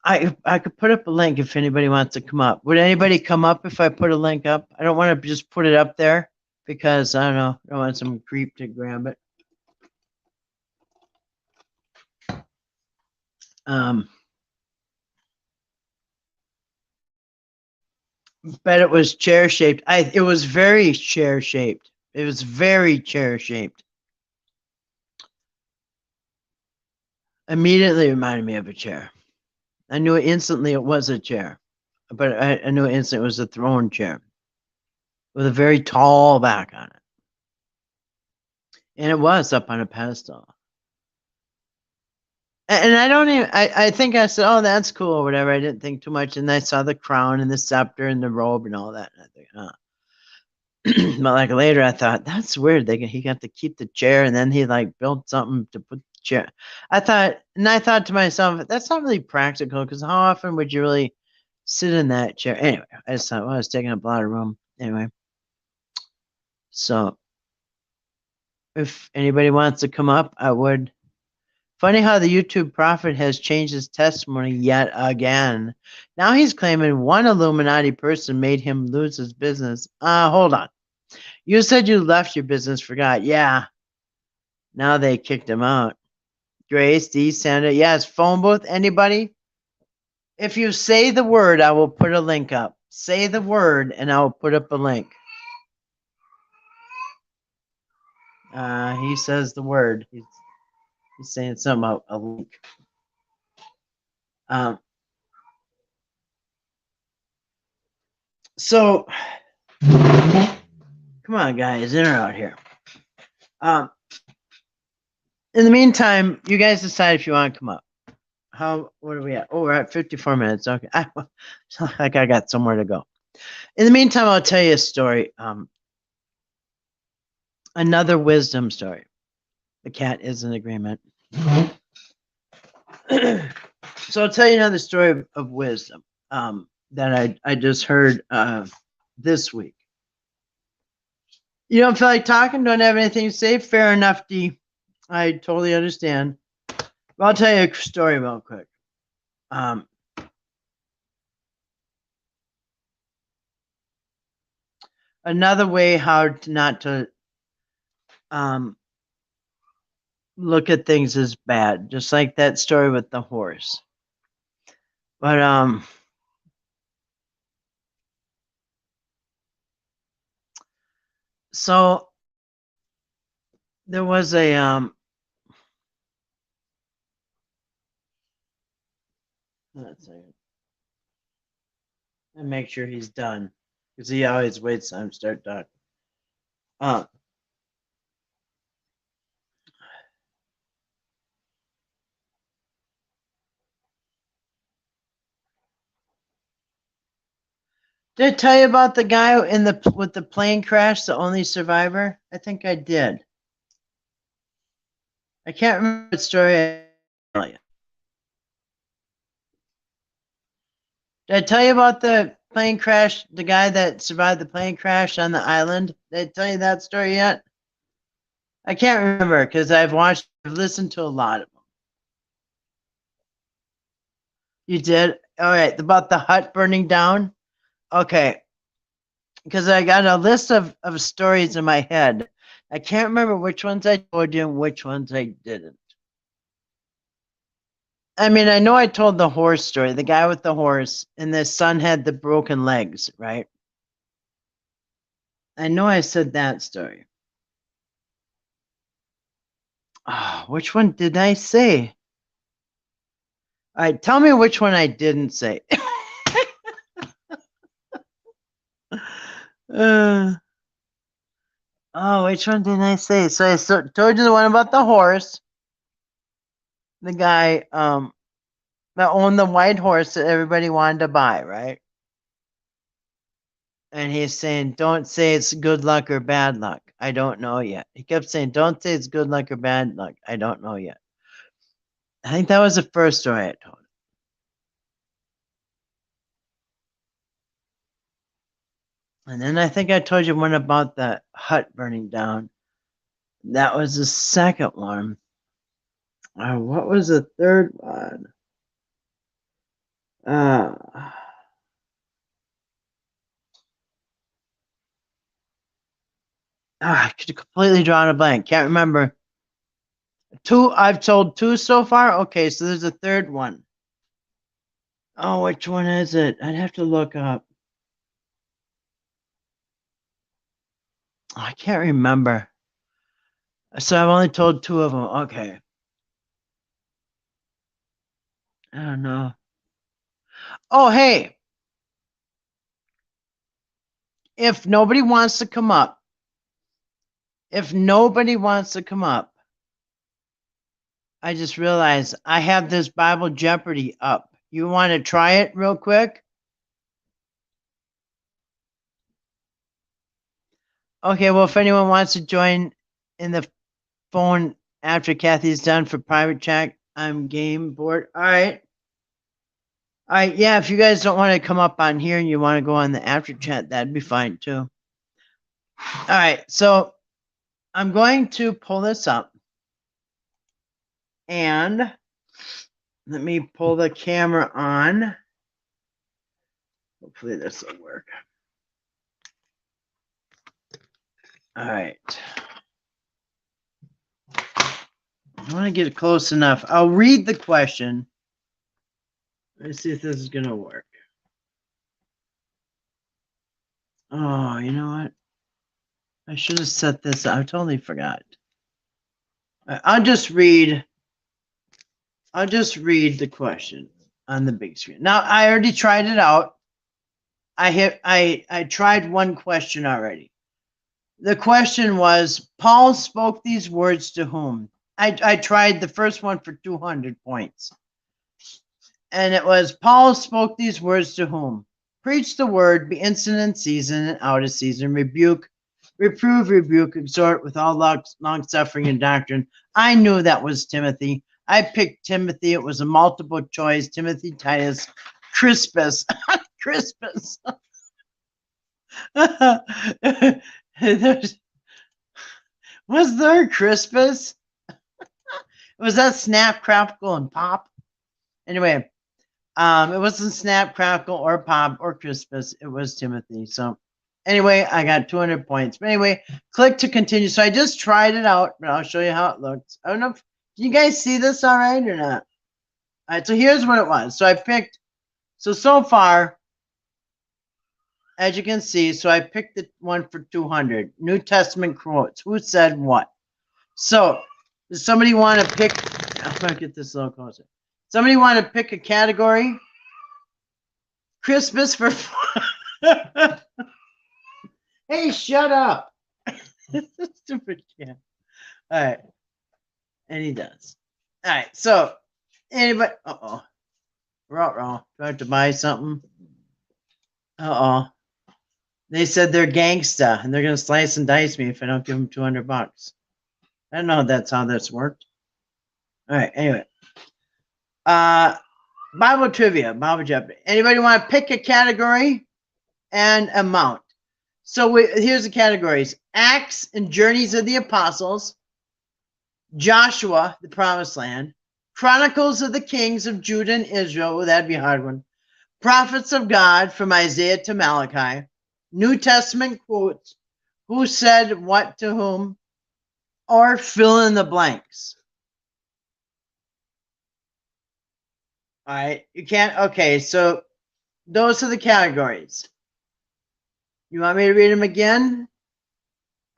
I could put up a link if anybody wants to come up. Would anybody come up if I put a link up? I don't want to just put it up there because I don't know. I don't want some creep to grab it. But it was chair shaped. It was very chair shaped. It was very chair shaped. Immediately reminded me of a chair. I knew instantly it was a chair, but I knew instantly it was a throne chair with a very tall back on it. And it was up on a pedestal. And I don't even, I think I said, oh, that's cool or whatever. I didn't think too much. And I saw the crown and the scepter and the robe and all that. And I think, but like later I thought, that's weird. He got to keep the chair, and then he like built something to put the chair. I thought to myself, that's not really practical, because how often would you really sit in that chair? Anyway, I just thought, well, I was taking up a lot of room. Anyway. So if anybody wants to come up, I would. Funny how the YouTube prophet has changed his testimony yet again. Now he's claiming one Illuminati person made him lose his business. Hold on. You said you left your business, forgot. Yeah. Now they kicked him out. Grace, D. Sandra. Yes, phone booth. Anybody? If you say the word, I will put a link up. Say the word, and I will put up a link. He says the word. He's saying something about a link. So, come on, guys, in or out here. In the meantime, you guys decide if you want to come up. What are we at? Oh, we're at 54 minutes. Okay. Like I got somewhere to go. In the meantime, I'll tell you a story. Another wisdom story. The cat is in agreement. So I'll tell you another story of wisdom that I just heard this week. You don't feel like talking? Don't have anything to say? Fair enough, D. I totally understand. But I'll tell you a story real quick. Another way how not to look at things as bad, just like that story with the horse. But so there was a let's see. and make sure he's done because he always waits till I start talking. Did I tell you about the guy with the plane crash, the only survivor? I think I did. I can't remember what story I tell you. Did I tell you about the plane crash, the guy that survived the plane crash on the island? Did I tell you that story yet? I can't remember because I've listened to a lot of them. You did? All right. About the hut burning down? Okay. Because I got a list of stories in my head. I can't remember which ones I told you and which ones I didn't. I mean, I know I told the horse story, the guy with the horse, and the son had the broken legs, right? I know I said that story. Oh, which one did I say? All right, tell me which one I didn't say. Oh, which one did I say? So I told you the one about the horse, the guy that owned the white horse that everybody wanted to buy, right? And he's saying, don't say it's good luck or bad luck. I don't know yet. He kept saying, don't say it's good luck or bad luck. I don't know yet. I think that was the first story I told. And then I think I told you one about the hut burning down. That was the second one. What was the third one? I could completely drawn a blank. Can't remember. I've told two so far. Okay, so there's a third one. Oh, which one is it? I'd have to look up. I can't remember. So I've only told two of them. Okay. I don't know. Oh, hey. If nobody wants to come up, I just realized I have this Bible Jeopardy up. You want to try it real quick? Okay, well, if anyone wants to join in the phone after Kathy's done for private chat, I'm game board. All right. Yeah, if you guys don't want to come up on here and you want to go on the after chat, that'd be fine too. All right, so I'm going to pull this up. And let me pull the camera on. Hopefully this will work. All right. I want to get it close enough. I'll read the question. Let's see if this is going to work. Oh, you know what? I should have set this up. I totally forgot. I'll just read the question on the big screen. Now, I already tried it out. I tried one question already. The question was, Paul spoke these words to whom? I tried the first one for 200 points. And it was, Paul spoke these words to whom? Preach the word, be instant in season and out of season, reprove, exhort with all long suffering and doctrine. I knew that was Timothy. I picked Timothy. It was a multiple choice. Timothy, Titus, Crispus. Crispus. Was there Crispus? Was that Snap, Crackle, and Pop? Anyway, it wasn't Snap, Crackle, or Pop, or Crispus. It was Timothy. So anyway, I got 200 points. But anyway, click to continue. So I just tried it out, but I'll show you how it looks. I don't know if you guys see this all right or not. All right, so here's what it was. So I picked, so far, as you can see, so I picked the one for 200. New Testament quotes. Who said what? So, does somebody want to pick? I'm going to get this a little closer. Somebody want to pick a category? Christmas for Hey, shut up. Stupid kid. All right. And he does. All right. So, anybody? Uh-oh. Wrong. Do I have to buy something? Uh-oh. They said they're gangsta, and they're going to slice and dice me if I don't give them $200. I don't know if that's how this worked. All right. Anyway. Bible trivia, Bible Jeopardy. Anybody want to pick a category and amount? So here's the categories: Acts and Journeys of the Apostles, Joshua, the Promised Land, Chronicles of the Kings of Judah and Israel. Well, that'd be a hard one. Prophets of God from Isaiah to Malachi, New Testament quotes, who said what to whom, or fill in the blanks. All right, you can't. Okay, so those are the categories. You want me to read them again?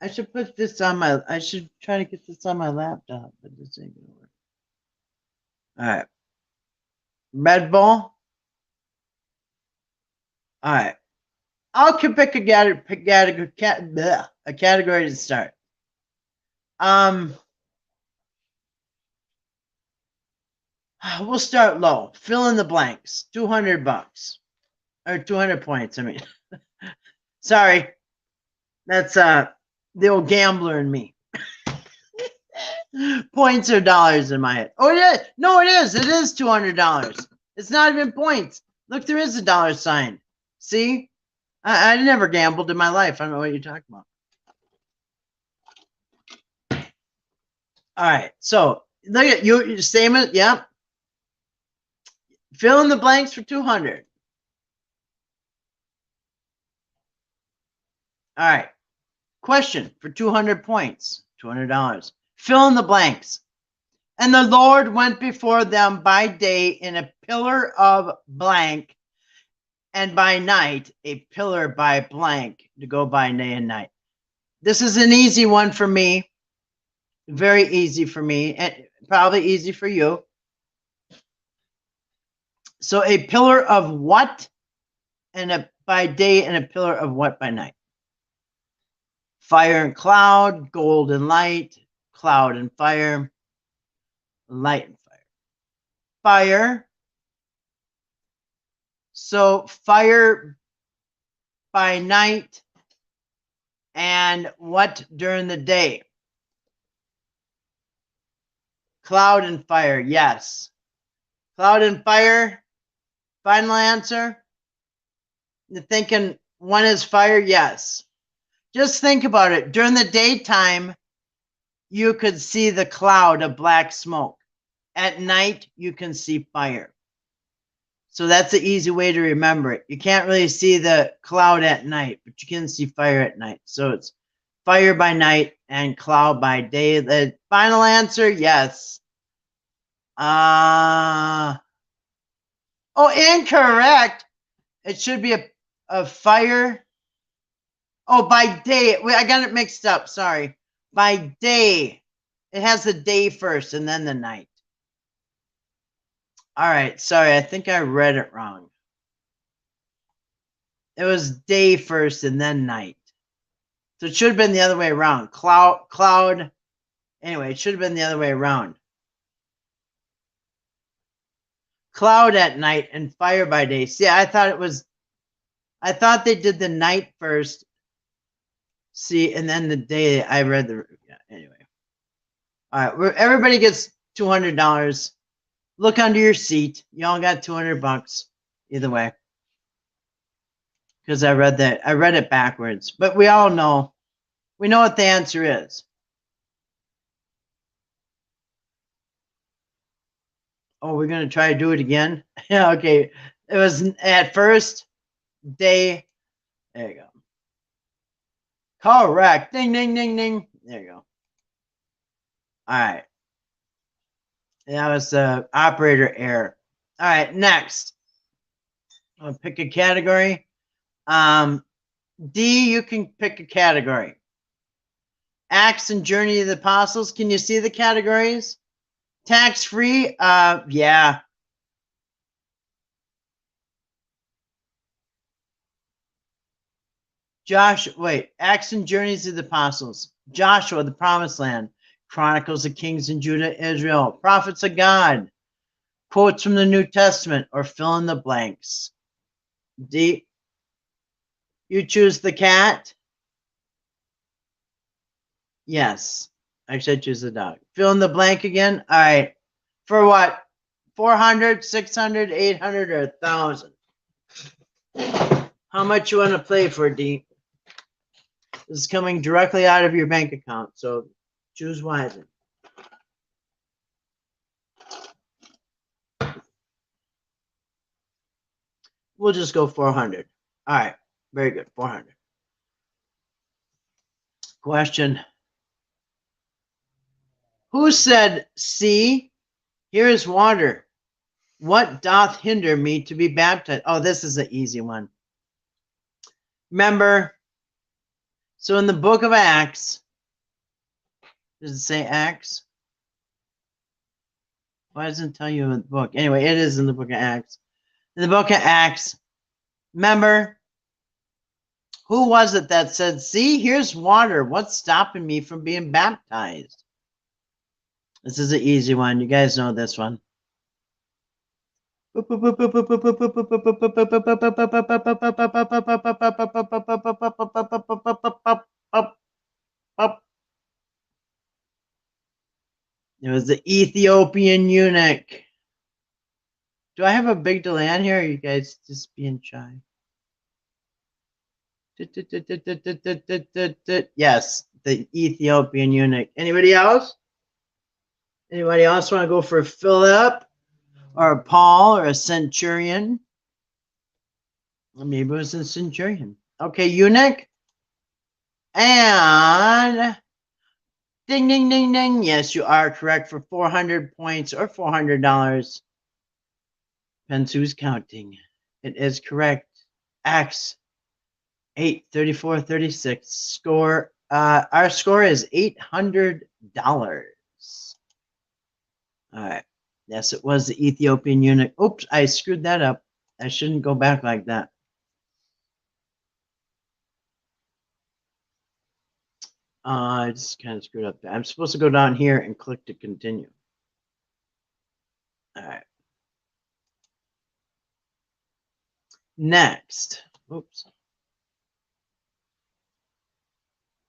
I should put this on my. I should try to get this on my laptop, but this ain't gonna work. All right, Red Bull. All right, I'll pick a category to start. We'll start low. Fill in the blanks. $200 or 200 points. I mean, sorry, that's the old gambler in me. Points or dollars in my head. Oh, it is. No, it is. It is $200. It's not even points. Look, there is a dollar sign. See, I never gambled in my life. I don't know what you're talking about. All right, so look at you. Same as yep. Fill in the blanks for 200. All right. Question for 200 points, $200. Fill in the blanks. And the Lord went before them by day in a pillar of blank, and by night a pillar by blank to go by day and night. This is an easy one for me. Very easy for me, and probably easy for you. So a pillar of what and by day, and a pillar of what by night? Fire and cloud, gold and light, cloud and fire, light and fire. Fire. So fire by night, and what during the day? Cloud and fire, yes. Cloud and fire, final answer? You're thinking one is fire? Yes. Just think about it. During the daytime, you could see the cloud of black smoke. At night, you can see fire. So that's an easy way to remember it. You can't really see the cloud at night, but you can see fire at night. So it's fire by night and cloud by day. The final answer, yes. Oh, incorrect. It should be a fire. Oh, by day. Wait, I got it mixed up. Sorry. By day. It has the day first and then the night. All right. Sorry. I think I read it wrong. It was day first and then night. So it should have been the other way around. Cloud. Anyway, it should have been the other way around. Cloud at night and fire by day. See, I thought they did the night first. See, and then the day. I read the, yeah, anyway. All right, everybody gets $200. Look under your seat. Y'all got $200 either way. Because I read it backwards. But we all know. We know what the answer is. Oh, we're going to try to do it again? Yeah, okay. It was at first day. There you go. Correct. Ding, ding, ding, ding. There you go. All right. That was the operator error. All right, next. I'll pick a category. D, you can pick a category. Acts and Journey of the Apostles. Can you see the categories? Tax-free? Yeah. Acts and Journeys of the Apostles. Joshua, the Promised Land. Chronicles of Kings in Judah, Israel. Prophets of God. Quotes from the New Testament, or fill in the blanks. D. You choose the cat? Yes. Actually, I choose the dog. Fill in the blank again? All right. For what? 400, 600, 800, or 1,000? How much you want to play for, D? This is coming directly out of your bank account, so choose wisely. We'll just go 400. All right. Very good. 400. Question. Who said, see, here is water. What doth hinder me to be baptized? Oh, this is an easy one. Remember, so in the book of Acts, does it say Acts? Why doesn't it tell you in the book? Anyway, it is in the book of Acts. In the book of Acts, remember, who was it that said, see, here's water. What's stopping me from being baptized? This is an easy one. You guys know this one. It was the Ethiopian eunuch. Do I have a big delay on here, or are you guys just being shy? Yes, the Ethiopian eunuch. Anybody else? Anybody else want to go for Philip or a Paul or a centurion? Or maybe it was a centurion. Okay, eunuch. And ding, ding, ding, ding. Yes, you are correct for 400 points or $400. Depends who's counting. It is correct. Acts 8, 34, 36. Score. Our score is $800. All right. Yes, it was the Ethiopian eunuch. Oops, I screwed that up. I shouldn't go back like that. I just kind of screwed up there. I'm supposed to go down here and click to continue. All right. Next. Oops.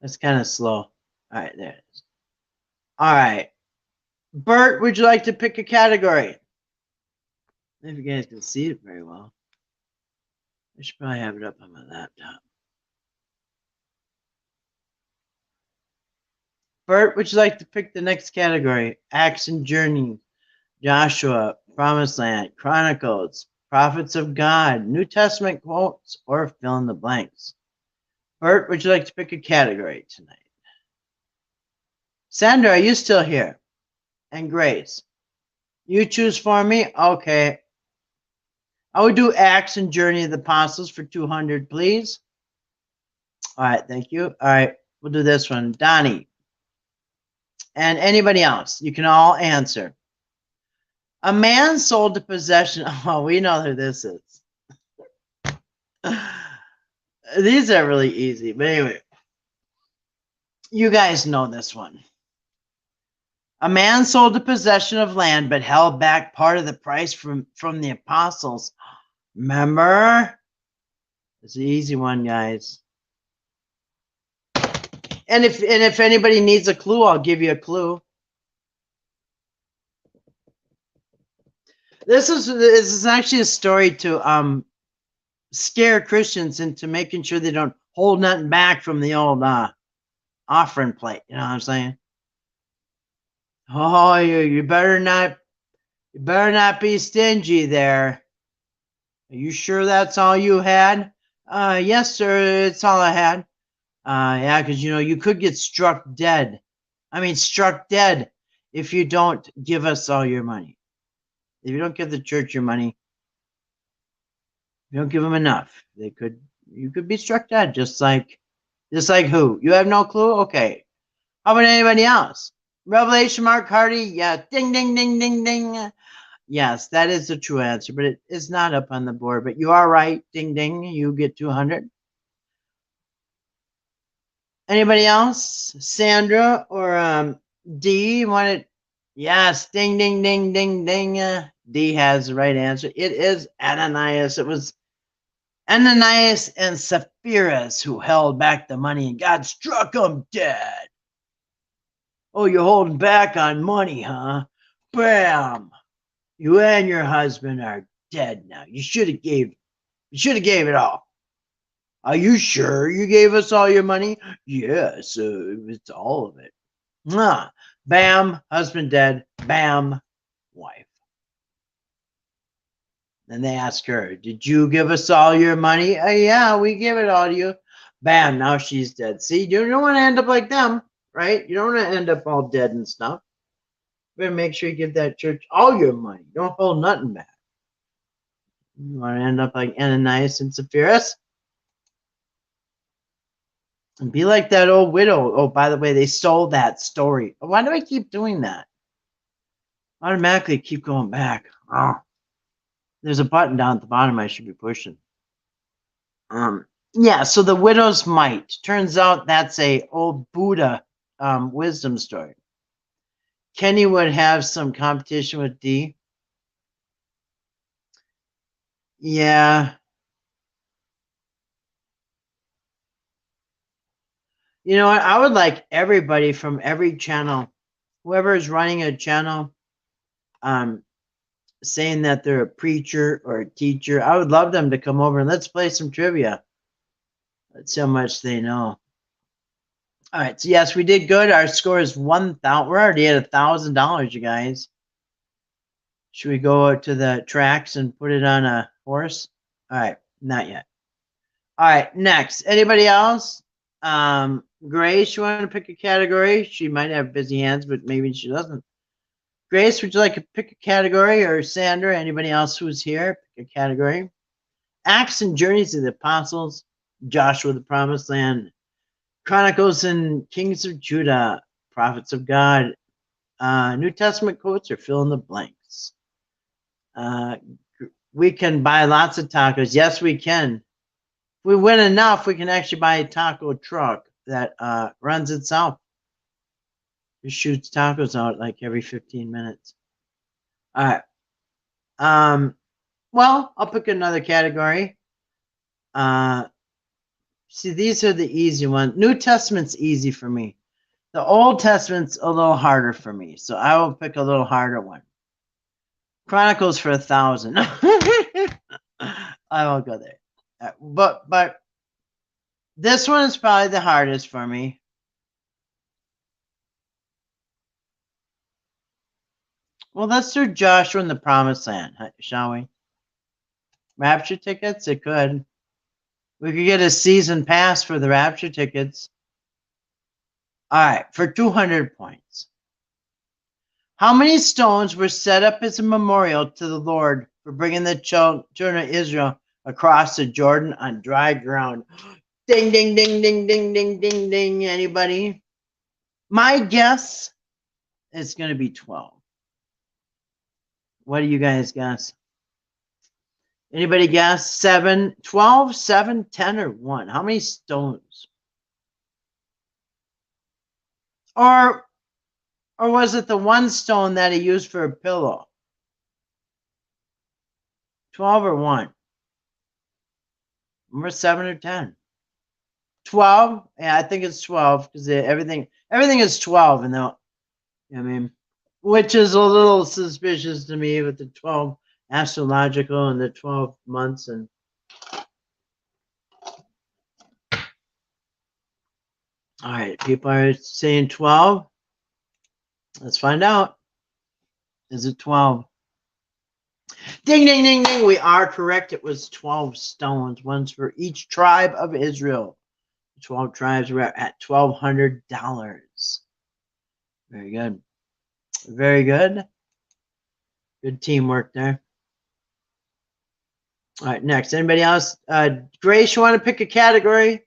That's kind of slow. All right, there it is. All right. Bert, would you like to pick a category? If you guys can see it very well. I should probably have it up on my laptop. Bert, would you like to pick the next category? Acts and Journey, Joshua, Promised Land, Chronicles, Prophets of God, New Testament quotes, or fill in the blanks? Bert, would you like to pick a category tonight? Sandra, are you still here? And Grace, you choose for me? Okay. I would do Acts and Journey of the Apostles for 200, please. All right, thank you. All right, we'll do this one. Donnie. And anybody else, you can all answer. A man sold a possession. Oh, we know who this is. These are really easy, but anyway, you guys know this one. A man sold a possession of land, but held back part of the price from the apostles. Remember? It's an easy one, guys. And if anybody needs a clue, I'll give you a clue. This is actually a story to scare Christians into making sure they don't hold nothing back from the old offering plate. You know what I'm saying? Oh, you better not be stingy there. Are you sure that's all you had? Yes, sir, it's all I had. Yeah, because you could get struck dead. I mean, struck dead if you don't give us all your money. If you don't give the church your money, you don't give them enough. You could be struck dead, just like who? You have no clue? Okay. How about anybody else? Revelation, Mark Hardy? Yeah. Ding, ding, ding, ding, ding. Yes, that is the true answer, but it is not up on the board. But you are right. Ding, ding. You get 200. Anybody else? Sandra or D wanted? Yes, ding, ding, ding, ding, ding. D has the right answer. It is Ananias. It was Ananias and Sapphira who held back the money, and God struck them dead. Oh, you're holding back on money, huh? Bam! You and your husband are dead now. You should have gave it all. Are you sure you gave us all your money? Yes, it's all of it. Mwah. Bam, husband dead. Bam, wife. Then they ask her, did you give us all your money? Yeah, we give it all to you. Bam, now she's dead. See, you don't want to end up like them, right? You don't want to end up all dead and stuff. You better make sure you give that church all your money. Don't hold nothing back. You want to end up like Ananias and Sapphira? And be like that old widow. Oh, by the way, they stole that story. Why do I keep doing that? Automatically keep going back. Oh. There's a button down at the bottom I should be pushing. Yeah, so the widow's mite. Turns out that's a old Buddha wisdom story. Kenny would have some competition with D. Yeah. You know what? I would like everybody from every channel, whoever is running a channel, saying that they're a preacher or a teacher. I would love them to come over and let's play some trivia. That's how much they know. All right, so yes, we did good. Our score is 1,000. We're already at $1,000, you guys. Should we go to the tracks and put it on a horse? All right, not yet. All right, next. Anybody else? Grace, you want to pick a category? She might have busy hands, but maybe she doesn't. Grace, would you like to pick a category? Or Sandra, anybody else who's here? Pick a category. Acts and Journeys of the Apostles, Joshua, the Promised Land, Chronicles and Kings of Judah, Prophets of God, New Testament quotes, or fill in the blanks. We can buy lots of tacos. Yes, we can. If we win enough, we can actually buy a taco truck that runs itself. It shoots tacos out like every 15 minutes. All right. Well, I'll pick another category. See, these are the easy ones. New Testament's easy for me. The Old Testament's a little harder for me, so I will pick a little harder one. Chronicles for 1,000. I won't go there. But this one is probably the hardest for me. Well, let's do Joshua and the Promised Land, shall we? Rapture tickets? It could. We could get a season pass for the Rapture tickets. All right, for 200 points. How many stones were set up as a memorial to the Lord for bringing the children of Israel across the Jordan on dry ground? Ding, ding, ding, ding, ding, ding, ding, ding. Anybody? My guess is going to be 12. What do you guys guess? Anybody guess? 7, 12, 7, 10, or 1? How many stones? Or was it the one stone that he used for a pillow? 12 or 1? Number 7 or 10? 12? Yeah, I think it's 12 because everything is 12, and I mean, which is a little suspicious to me with the 12 astrological and the 12 months. And all right, people are saying 12. Let's find out. Is it 12? Ding, ding, ding, ding. We are correct. It was 12 stones, ones for each tribe of Israel. 12 tribes were at $1,200. Very good. Very good. Good teamwork there. All right, next. Anybody else? Grace, you want to pick a category?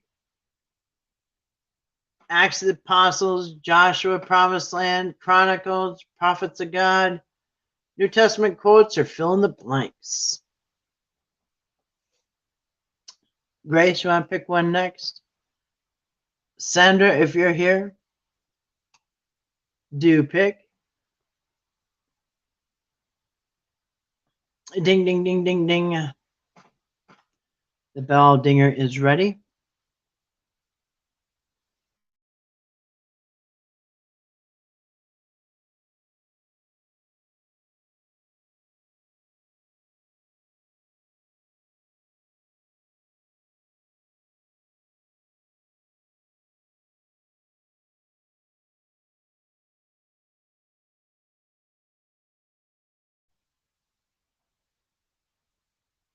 Acts of the Apostles, Joshua, Promised Land, Chronicles, Prophets of God, New Testament quotes, or fill in the blanks. Grace, you want to pick one next? Sandra, if you're here, do pick. Ding, ding, ding, ding, ding. The bell dinger is ready.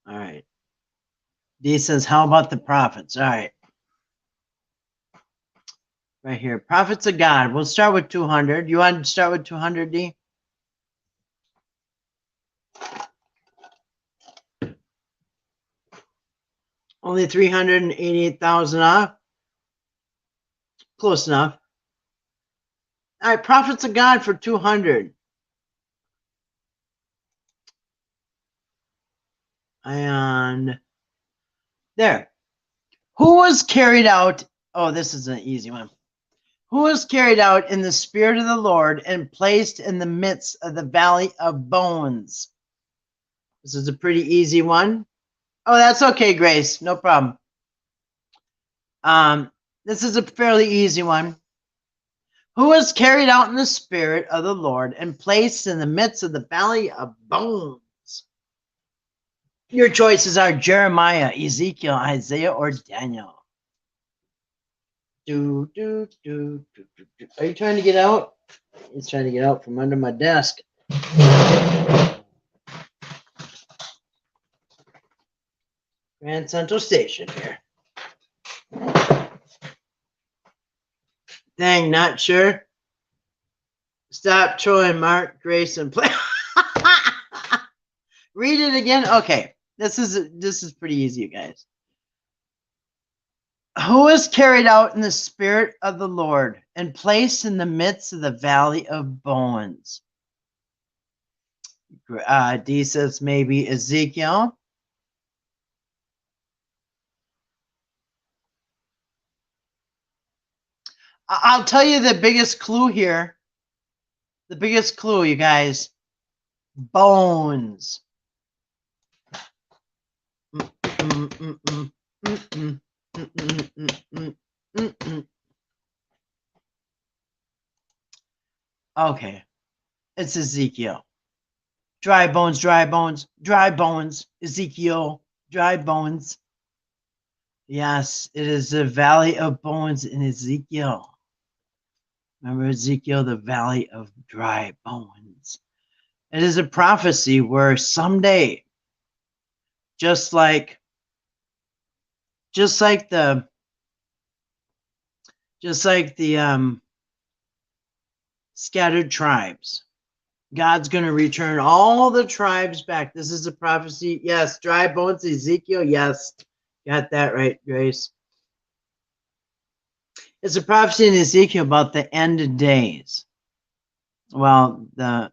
All right. D says, how about the prophets? All right. Right here. Prophets of God. We'll start with 200. You want to start with 200, D? Only 388,000 off. Close enough. All right. Prophets of God for 200. And there. Who was carried out? Oh, this is an easy one. Who was carried out in the spirit of the Lord and placed in the midst of the valley of bones? This is a pretty easy one. Oh, that's okay, Grace. No problem. This is a fairly easy one. Who was carried out in the spirit of the Lord and placed in the midst of the valley of bones? Your choices are Jeremiah, Ezekiel, Isaiah, or Daniel. Are you trying to get out? He's trying to get out from under my desk. Grand Central Station here. Dang, not sure. Stop trolling Mark, Grace, and play. Read it again. Okay, this is pretty easy, you guys. Who is carried out in the spirit of the Lord and placed in the midst of the valley of bones? D says maybe Ezekiel. I'll tell you the biggest clue here. The biggest clue, you guys. Bones. Okay. It's Ezekiel. Dry bones, dry bones, dry bones. Ezekiel, dry bones. Yes, it is the valley of bones in Ezekiel. Remember Ezekiel, the valley of dry bones. It is a prophecy where someday, just like the scattered tribes, God's going to return all the tribes back. This is a prophecy. Yes, dry bones, Ezekiel. Yes, got that right, Grace. It's a prophecy in Ezekiel about the end of days. Well, the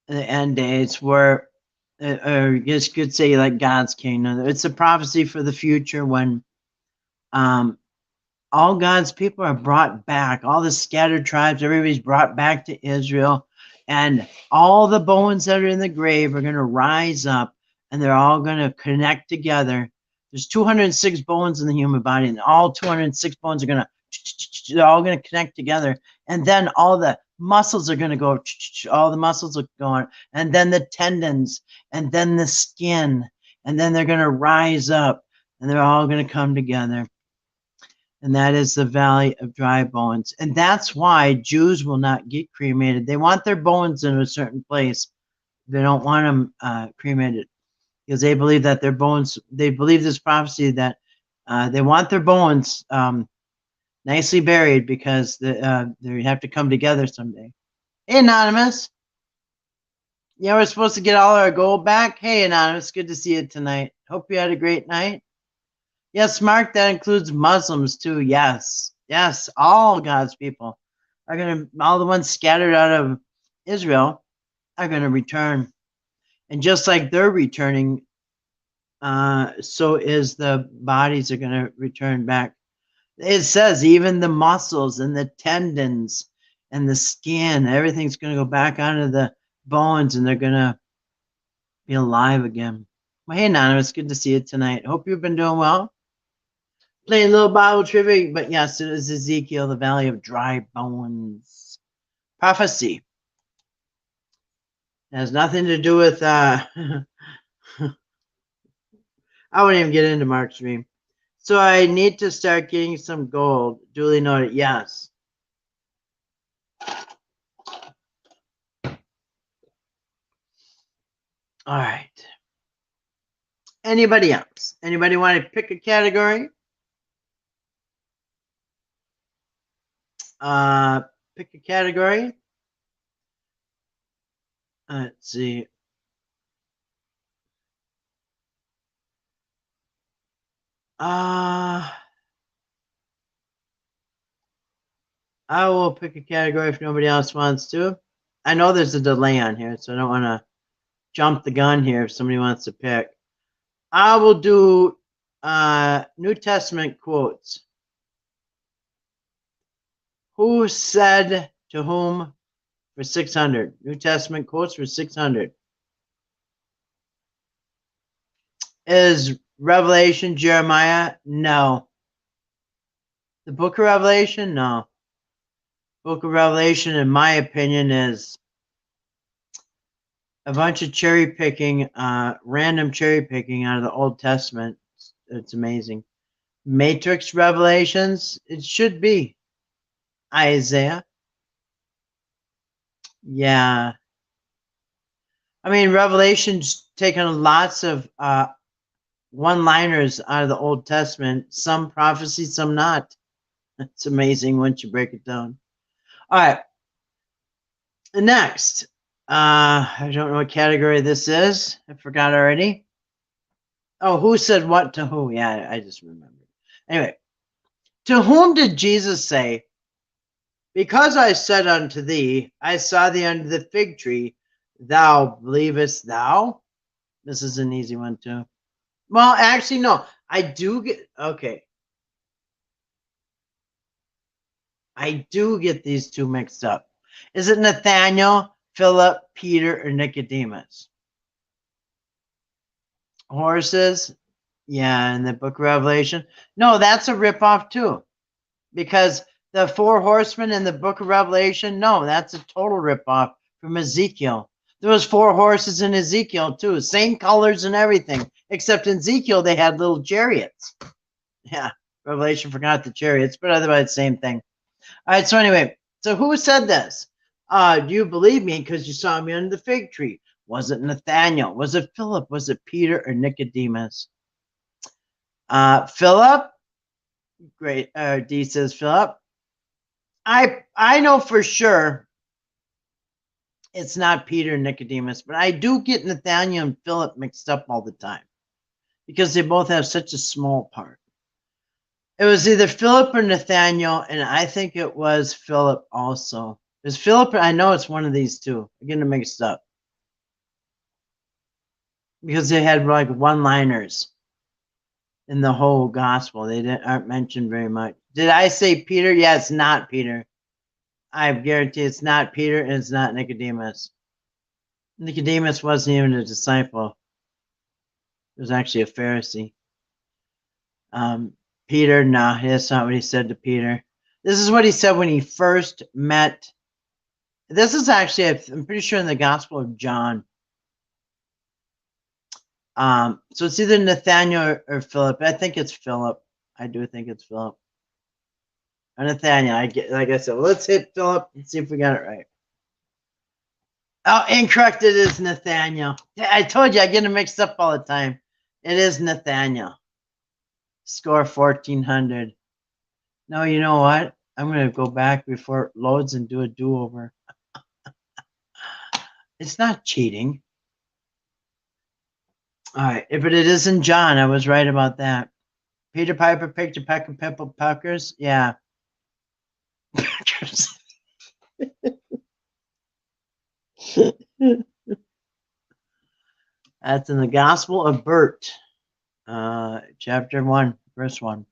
end days where, or you could say like God's kingdom. It's a prophecy for the future when all God's people are brought back. All the scattered tribes, everybody's brought back to Israel. And all the bones that are in the grave are going to rise up and they're all going to connect together. There's 206 bones in the human body, and all 206 bones are they're all going to connect together. And then all the muscles are going to go, all the muscles are going, and then the tendons, and then the skin, and then they're going to rise up, and they're all going to come together. And that is the valley of dry bones. And that's why Jews will not get cremated. They want their bones in a certain place. They don't want them cremated because they believe that their bones, they believe this prophecy that they want their bones nicely buried because they have to come together someday. Hey, Anonymous. Yeah, we're supposed to get all our gold back. Hey, Anonymous, good to see you tonight. Hope you had a great night. Yes, Mark, that includes Muslims too. Yes, yes, all God's people are all the ones scattered out of Israel are going to return. And just like they're returning, so is the bodies are going to return back It says even the muscles and the tendons and the skin, everything's going to go back onto the bones and they're going to be alive again. Well, hey, Anonymous, good to see you tonight. Hope you've been doing well. Playing a little Bible trivia, but yes, it is Ezekiel, the Valley of Dry Bones. Prophecy. It has nothing to do with, I wouldn't even get into Mark's dream. So I need to start getting some gold. Duly noted, yes. All right. Anybody else? Anybody want to pick a category? Pick a category. Let's see. I will pick a category if nobody else wants to. I know there's a delay on here, so I don't want to jump the gun here if somebody wants to pick. I will do New Testament quotes. Who said to whom for 600? New Testament quotes for 600. Is Revelation Jeremiah? No. The book of Revelation? No. Book of Revelation, in my opinion, is a bunch of cherry picking, random cherry picking out of the Old Testament. It's amazing. Matrix Revelations, it should be Isaiah. Yeah. I mean, Revelation's taken lots of one-liners out of the Old Testament. Some prophecy, some not. It's amazing once you break it down. All right. Next. I don't know what category this is. I forgot already. Oh, who said what to who? Yeah, I just remembered. Anyway, to whom did Jesus say, because I said unto thee, I saw thee under the fig tree, thou believest thou? This is an easy one too. Well, actually, no. I do get, okay. I do get these two mixed up. Is it Nathaniel, Philip, Peter, or Nicodemus? Horses? Yeah, in the book of Revelation. No, that's a ripoff too. Because the four horsemen in the book of Revelation, no, that's a total ripoff from Ezekiel. There was four horses in Ezekiel too, same colors and everything, except in Ezekiel they had little chariots. Yeah, Revelation forgot the chariots, but otherwise same thing. All right, so anyway, so who said this? Do you believe me because you saw me under the fig tree? Was it Nathaniel? Was it Philip? Was it Peter or Nicodemus? Philip? Great. D says Philip. I know for sure it's not Peter and Nicodemus, but I do get Nathaniel and Philip mixed up all the time because they both have such a small part. It was either Philip or Nathaniel, and I think it was Philip also. Is Philip? I know it's one of these two. I'm getting them mixed up because they had like one-liners in the whole gospel. They aren't mentioned very much. Did I say Peter? Yeah, it's not Peter. I guarantee it's not Peter and it's not Nicodemus. Nicodemus wasn't even a disciple. It was actually a Pharisee. Peter, no, that's not what he said to Peter. This is what he said when he first met. This is actually, I'm pretty sure in the Gospel of John. So it's either Nathaniel or Philip. I think it's Philip. I do think it's Philip. Or Nathaniel. Like I said, well, let's hit Philip and see if we got it right. Oh, incorrect. It is Nathaniel. I told you I get them mixed up all the time. It is Nathaniel. Score 1400. No, you know what? I'm going to go back before it loads and do a do-over. It's not cheating. All right, but it isn't John. I was right about that. Peter Piper picked a peck of pimple puckers. Yeah. That's in the Gospel of Bert, chapter 1, verse 1.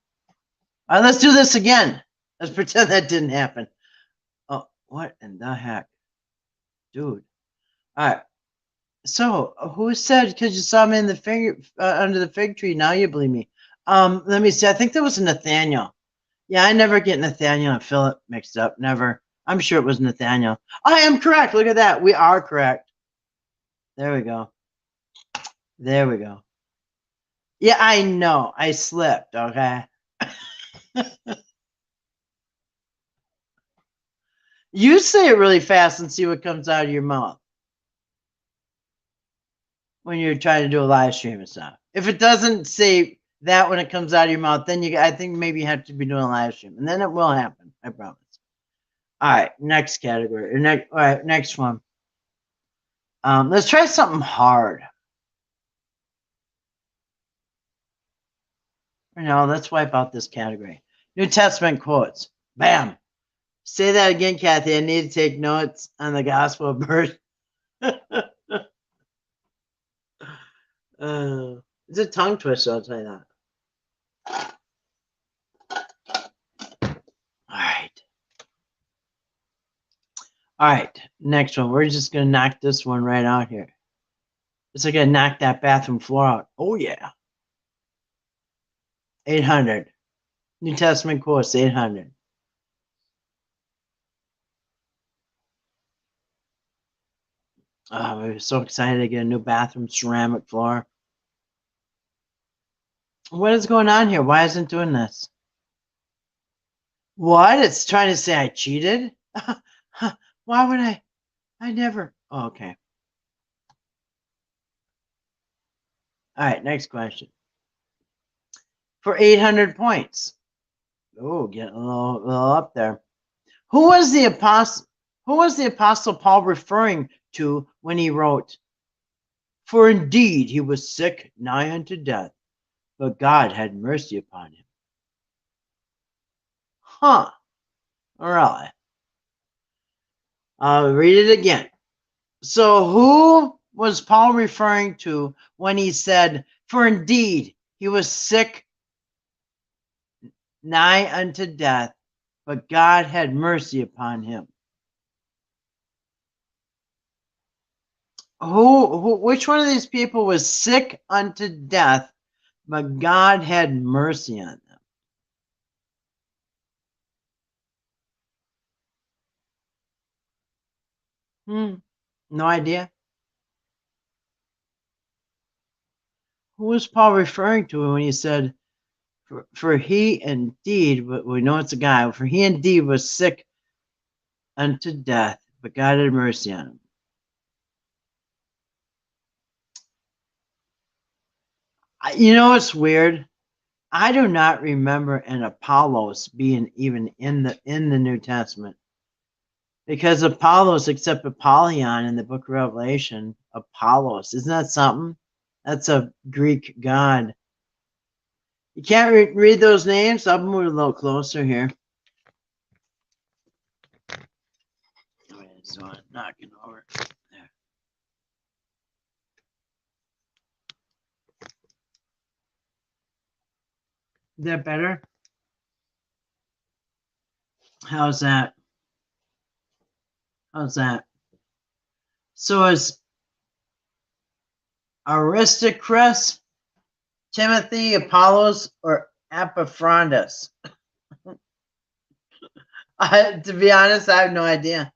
All right, let's do this again. Let's pretend that didn't happen. Oh, what in the heck? Dude. All right. So, who said, because you saw me in the under the fig tree, now you believe me? Let me see. I think that was Nathaniel. Yeah, I never get Nathaniel and Philip mixed up. Never. I'm sure it was Nathaniel. I am correct. Look at that. We are correct. There we go. There we go. Yeah, I know. I slipped, okay? You say it really fast and see what comes out of your mouth when you're trying to do a live stream and stuff. If it doesn't say that when it comes out of your mouth, then I think maybe you have to be doing a live stream, and then it will happen. I promise. All right, next category. All right, next one. Let's try something hard. No, let's wipe out this category. New Testament quotes. Bam. Say that again, Kathy. I need to take notes on the Gospel of Birth. It's a tongue twister, I'll tell you that. All right, next one. We're just going to knock this one right out here. It's like I knock that bathroom floor out. Oh, yeah. 800. New Testament quotes, 800. Oh, we're so excited to get a new bathroom ceramic floor. What is going on here? Why isn't it doing this? What? It's trying to say I cheated? Why would I? I never. Oh, okay. All right, next question. For 800 points. Oh, getting a little up there. Who was the apostle Paul referring to when he wrote, "For indeed he was sick nigh unto death, but God had mercy upon him"? Huh. Really? I'll read it again. So who was Paul referring to when he said, "For indeed he was sick nigh unto death, but God had mercy upon him"? Which one of these people was sick unto death, but God had mercy on them? No idea. Who was Paul referring to when he said, for he indeed, but we know it's a guy, for he indeed was sick unto death, but God had mercy on him? You know what's weird? I do not remember an Apollos being even in the New Testament, because Apollos, except Apollyon in the book of Revelation, Apollos, isn't that something? That's a Greek god. You can't read those names? I'll move a little closer here. So I'm knocking over there. Is that better? How's that? How's that? So is Aristarchus, Timothy, Apollos, or Epaphrodus? To be honest, I have no idea.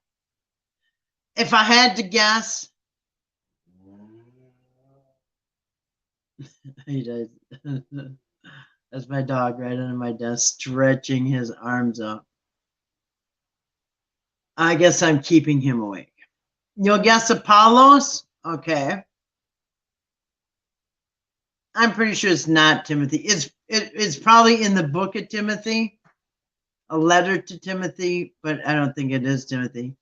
If I had to guess, he does. That's my dog right under my desk, stretching his arms out. I guess I'm keeping him awake. You'll guess Apollos? Okay. I'm pretty sure it's not Timothy. It's probably in the book of Timothy, a letter to Timothy, but I don't think it is Timothy.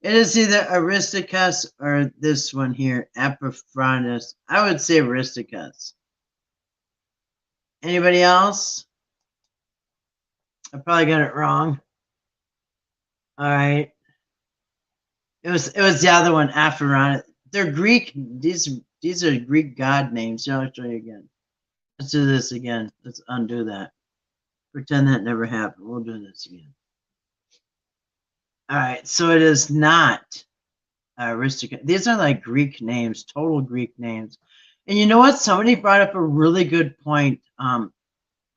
It is either Aristarchus or this one here, Epaphrodus. I would say Aristarchus. Anybody else? I probably got it wrong. All right. It was the other one, Aphrodite. They're Greek. These are Greek god names. I'll show you again. Let's do this again. Let's undo that. Pretend that never happened. We'll do this again. All right, so it is not aristocrat. These are like Greek names, total Greek names. And you know what? Somebody brought up a really good point. I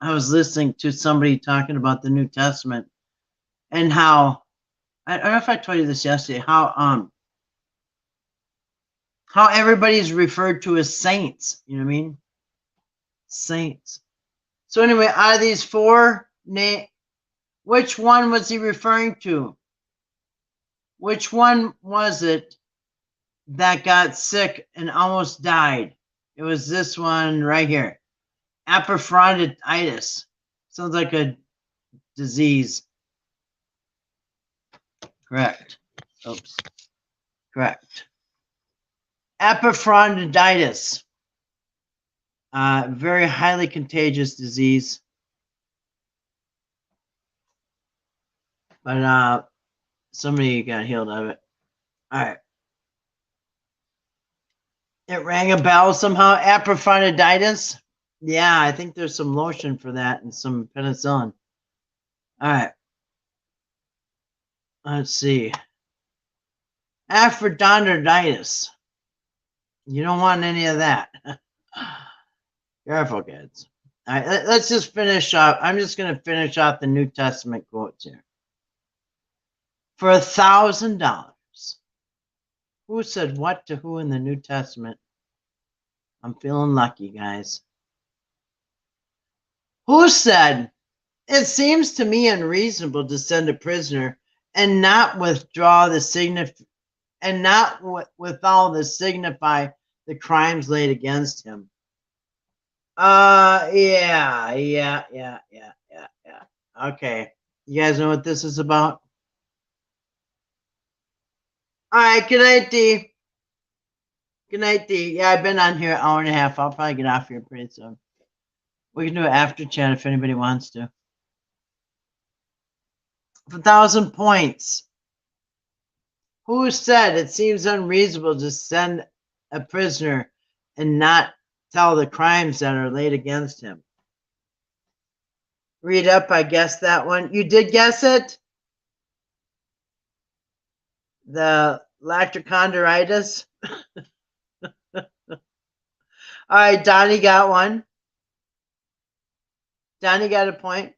was listening to somebody talking about the New Testament and how I don't know if I told you this yesterday. How everybody's referred to as saints. You know what I mean? Saints. So anyway, out of these four names, which one was he referring to? Which one was it that got sick and almost died? It was this one right here. Epaphroditus. Sounds like a disease. Correct. Oops. Correct. Epaphroditus. Very highly contagious disease. But somebody got healed of it. All right. It rang a bell somehow. Epaphroditus. Yeah, I think there's some lotion for that and some penicillin. All right. Let's see. Epaphroditus. You don't want any of that. Careful, kids. All right, let's just finish up. I'm just going to finish off the New Testament quotes here. For $1,000. Who said what to who in the New Testament? I'm feeling lucky, guys. Who said, it seems to me unreasonable to send a prisoner and not withdraw the and not withal to signify the crimes laid against him. Yeah. Okay. You guys know what this is about? All right, good night, D. Good night, D. Yeah, I've been on here an hour and a half. I'll probably get off here pretty soon. We can do an after chat if anybody wants to. 1,000 points. Who said it seems unreasonable to send a prisoner and not tell the crimes that are laid against him? Read up, I guessed that one. You did guess it? The lactocondritis? All right, Donnie got one. Donnie got a point.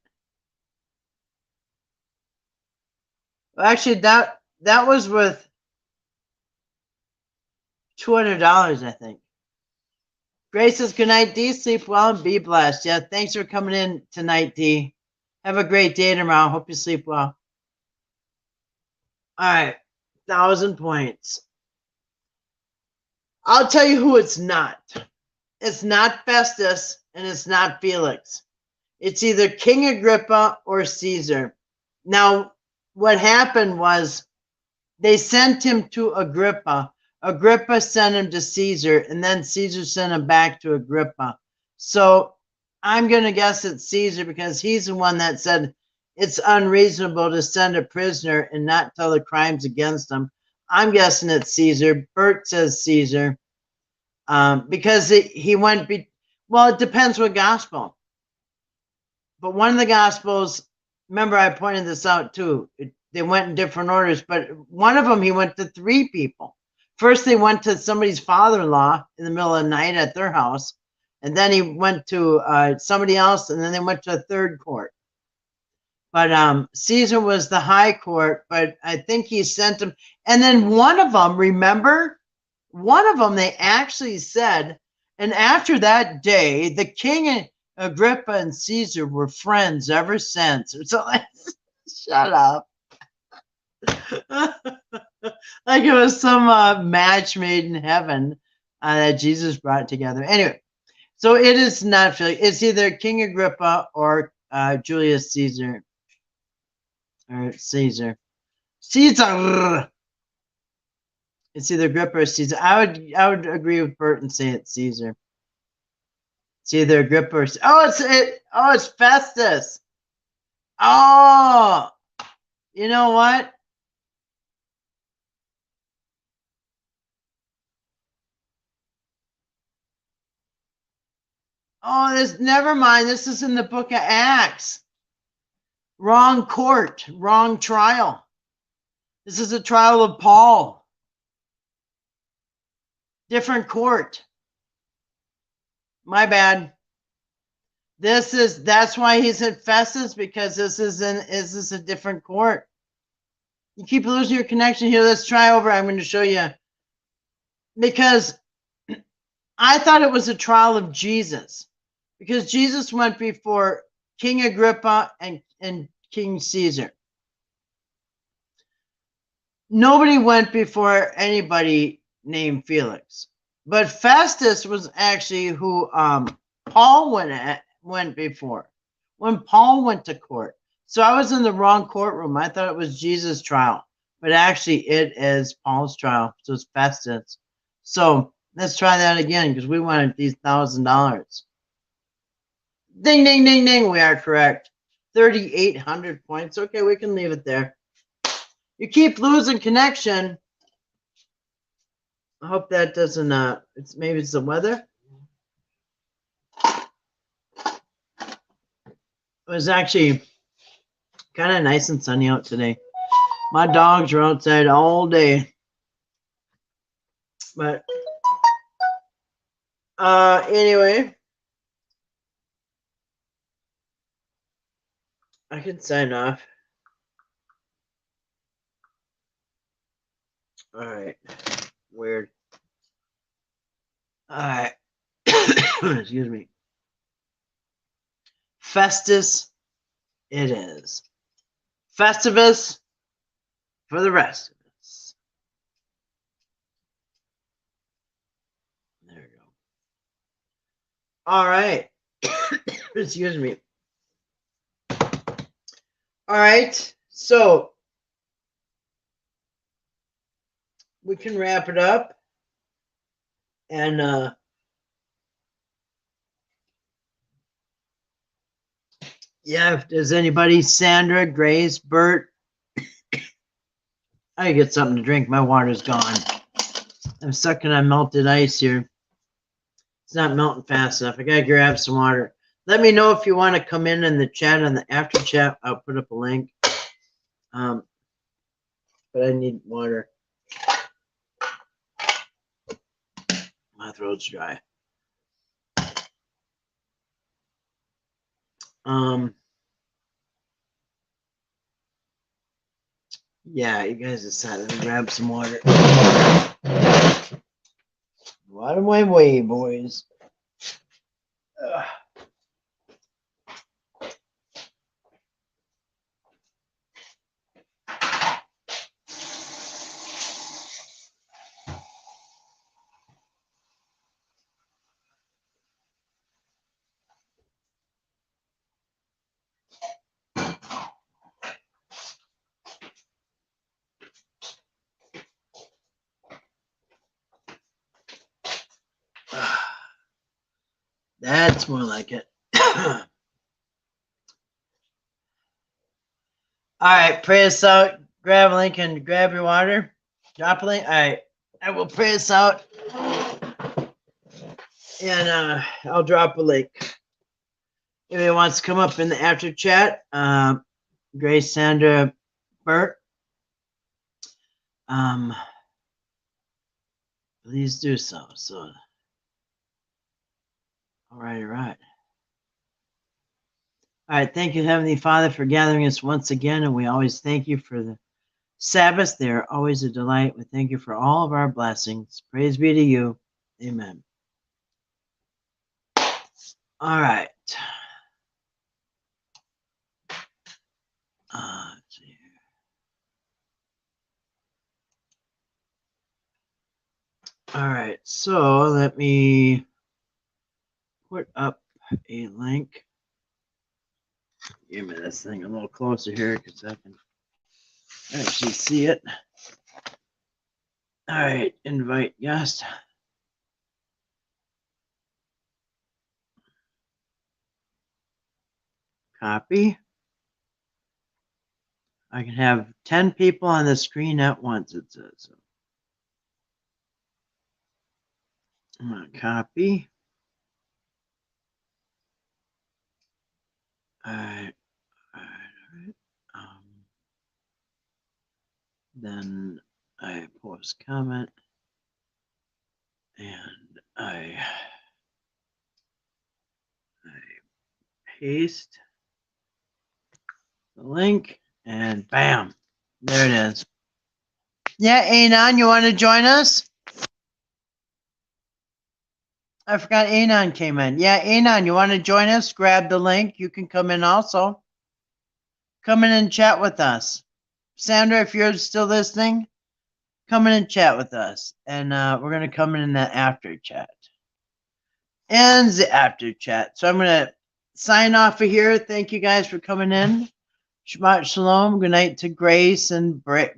Well, actually, that was worth $200, I think. Grace says, good night, D. Sleep well and be blessed. Yeah, thanks for coming in tonight, D. Have a great day tomorrow. Hope you sleep well. All right, 1,000 points. I'll tell you who it's not. It's not Festus and it's not Felix. It's either King Agrippa or Caesar. Now, what happened was they sent him to Agrippa. Agrippa sent him to Caesar, and then Caesar sent him back to Agrippa. So I'm going to guess it's Caesar because he's the one that said it's unreasonable to send a prisoner and not tell the crimes against him. I'm guessing it's Caesar. Bert says Caesar because he went. Well, it depends what gospel. But one of the gospels, remember I pointed this out too, they went in different orders, but one of them he went to 3 people. First, they went to somebody's father-in-law in the middle of the night at their house, and then he went to somebody else, and then they went to a 3rd court. But Caesar was the high court, but I think he sent him. And then one of them, remember? One of them, they actually said, and after that day, the king Agrippa and Caesar were friends ever since. So shut up. Like it was some match made in heaven that Jesus brought together. Anyway, so it is not Felix. It's either King Agrippa or Julius Caesar. Or Caesar. Caesar. It's either Agrippa or Caesar. I would agree with Bert and say it's Caesar. It's either Agrippa or it's Festus. Oh, you know what? Oh, never mind. This is in the book of Acts. Wrong court, wrong trial. This is a trial of Paul. Different court. My bad. That's why he's at Festus, because this is a different court. You keep losing your connection here. Let's try over. I'm going to show you. Because I thought it was a trial of Jesus. Because Jesus went before King Agrippa and King Caesar. Nobody went before anybody named Felix. But Festus was actually who Paul went before. When Paul went to court. So I was in the wrong courtroom. I thought it was Jesus' trial. But actually it is Paul's trial. So it's Festus. So let's try that again, because we wanted these $1,000. Ding, ding, ding, ding. We are correct. 3,800 points. Okay, we can leave it there. You keep losing connection. I hope that doesn't, maybe it's the weather. It was actually kind of nice and sunny out today. My dogs were outside all day. But anyway, I can sign off. All right. Weird. All right. Excuse me. Festus it is. Festivus for the rest of us. There we go. All right. Excuse me. All right. So we can wrap it up. And yeah, if there's anybody, Sandra, Grace, Bert, I get something to drink. My water's gone. I'm sucking on melted ice here. It's not melting fast enough. I gotta grab some water. Let me know if you want to come in the chat, on the after chat. I'll put up a link. But I need water. My throat's dry. Yeah, you guys decided to grab some water. Out of my way, boys. Ugh. That's more like it. All right, pray us out. Grab a link and grab your water. Drop a link. All right, I will pray us out. And I'll drop a link. If anyone wants to come up in the after chat, Grace, Sandra, Bert, please do so. So, all right. All right, thank you, Heavenly Father, for gathering us once again, and we always thank you for the Sabbaths. They are always a delight. We thank you for all of our blessings. Praise be to you. Amen. All right. Let's see here. All right, so let me put up a link. Give me this thing a little closer here because I can actually see it. All right, invite guest. Copy. I can have 10 people on the screen at once, it says. I'm going to copy. All right. Then I post comment and I paste the link and bam, there it is. Yeah, Anon, you want to join us? I forgot Anon came in. Yeah, Anon, you want to join us? Grab the link. You can come in also. Come in and chat with us. Sandra, if you're still listening, come in and chat with us. And we're going to come in that after chat. And the after chat. So I'm going to sign off of here. Thank you guys for coming in. Shabbat shalom. Good night to Grace and Bart.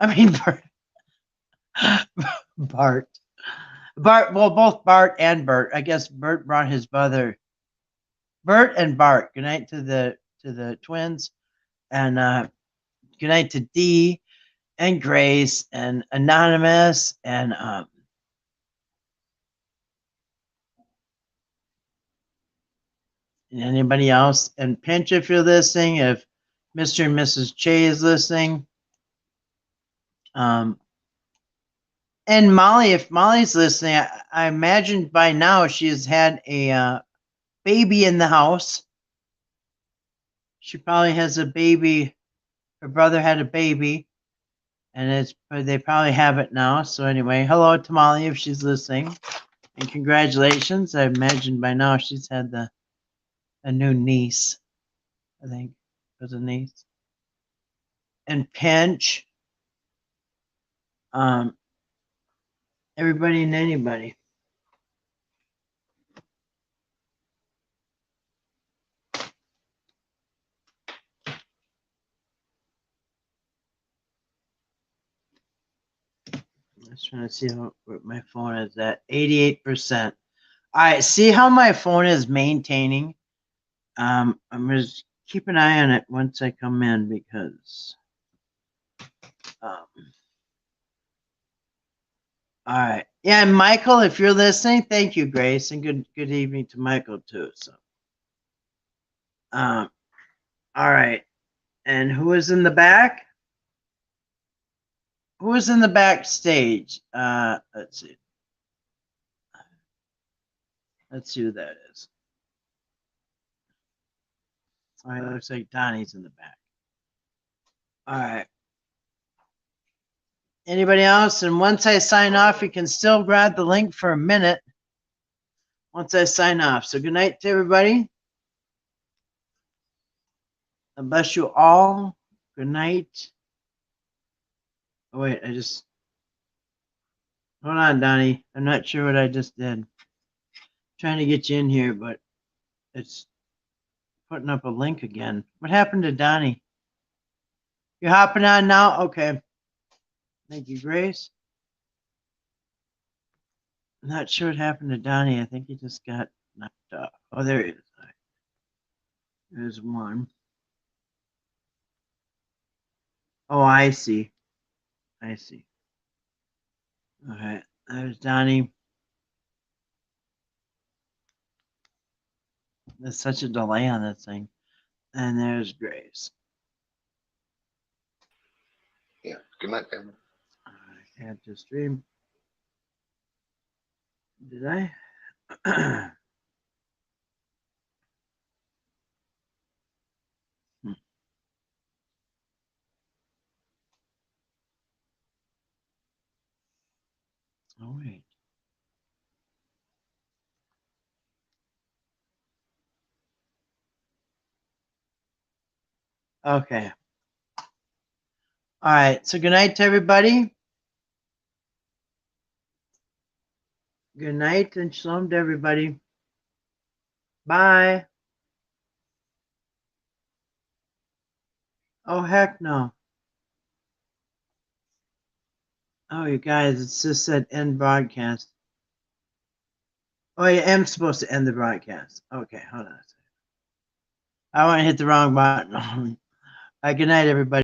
I mean, Bart. Bart, well, both Bart and Bert. I guess Bert brought his brother. Bert and Bart. Good night to the twins. And good night to Dee and Grace and Anonymous and anybody else. And Pinch if you're listening, if Mr. and Mrs. Che is listening. And Molly, if Molly's listening, I imagine by now she's had a baby in the house. She probably has a baby. Her brother had a baby, and they probably have it now. So anyway, hello to Molly if she's listening, and congratulations. I imagine by now she's had a new niece. I think it was a niece. And Pinch, everybody and anybody. I'm just trying to see what my phone is at. 88%. All right, see how my phone is maintaining. I'm going to keep an eye on it once I come in because all right. Yeah, and Michael, if you're listening, thank you, Grace, and good evening to Michael too. So all right. And who is in the back? Who is in the backstage? Let's see. Let's see who that is. All right, looks like Donnie's in the back. All right. Anybody else? And once I sign off, you can still grab the link for a minute once I sign off. So good night to everybody. I bless you all. Good night. Oh, wait, hold on, Donnie. I'm not sure what I just did. Trying to get you in here, but it's putting up a link again. What happened to Donnie? You're hopping on now? Okay. Thank you, Grace. I'm not sure what happened to Donnie. I think he just got knocked off. Oh, there he is. Right. There's one. Oh, I see. I see. All right. There's Donnie. There's such a delay on this thing. And there's Grace. Yeah. Good night, family. I had to stream. Did I? Oh, wait. Okay. All right. So good night to everybody. Good night and shalom to everybody. Bye. Oh, heck no. Oh, you guys, it's just said end broadcast. Oh, I am supposed to end the broadcast. Okay, hold on a second. I want to hit the wrong button. All right, good night, everybody.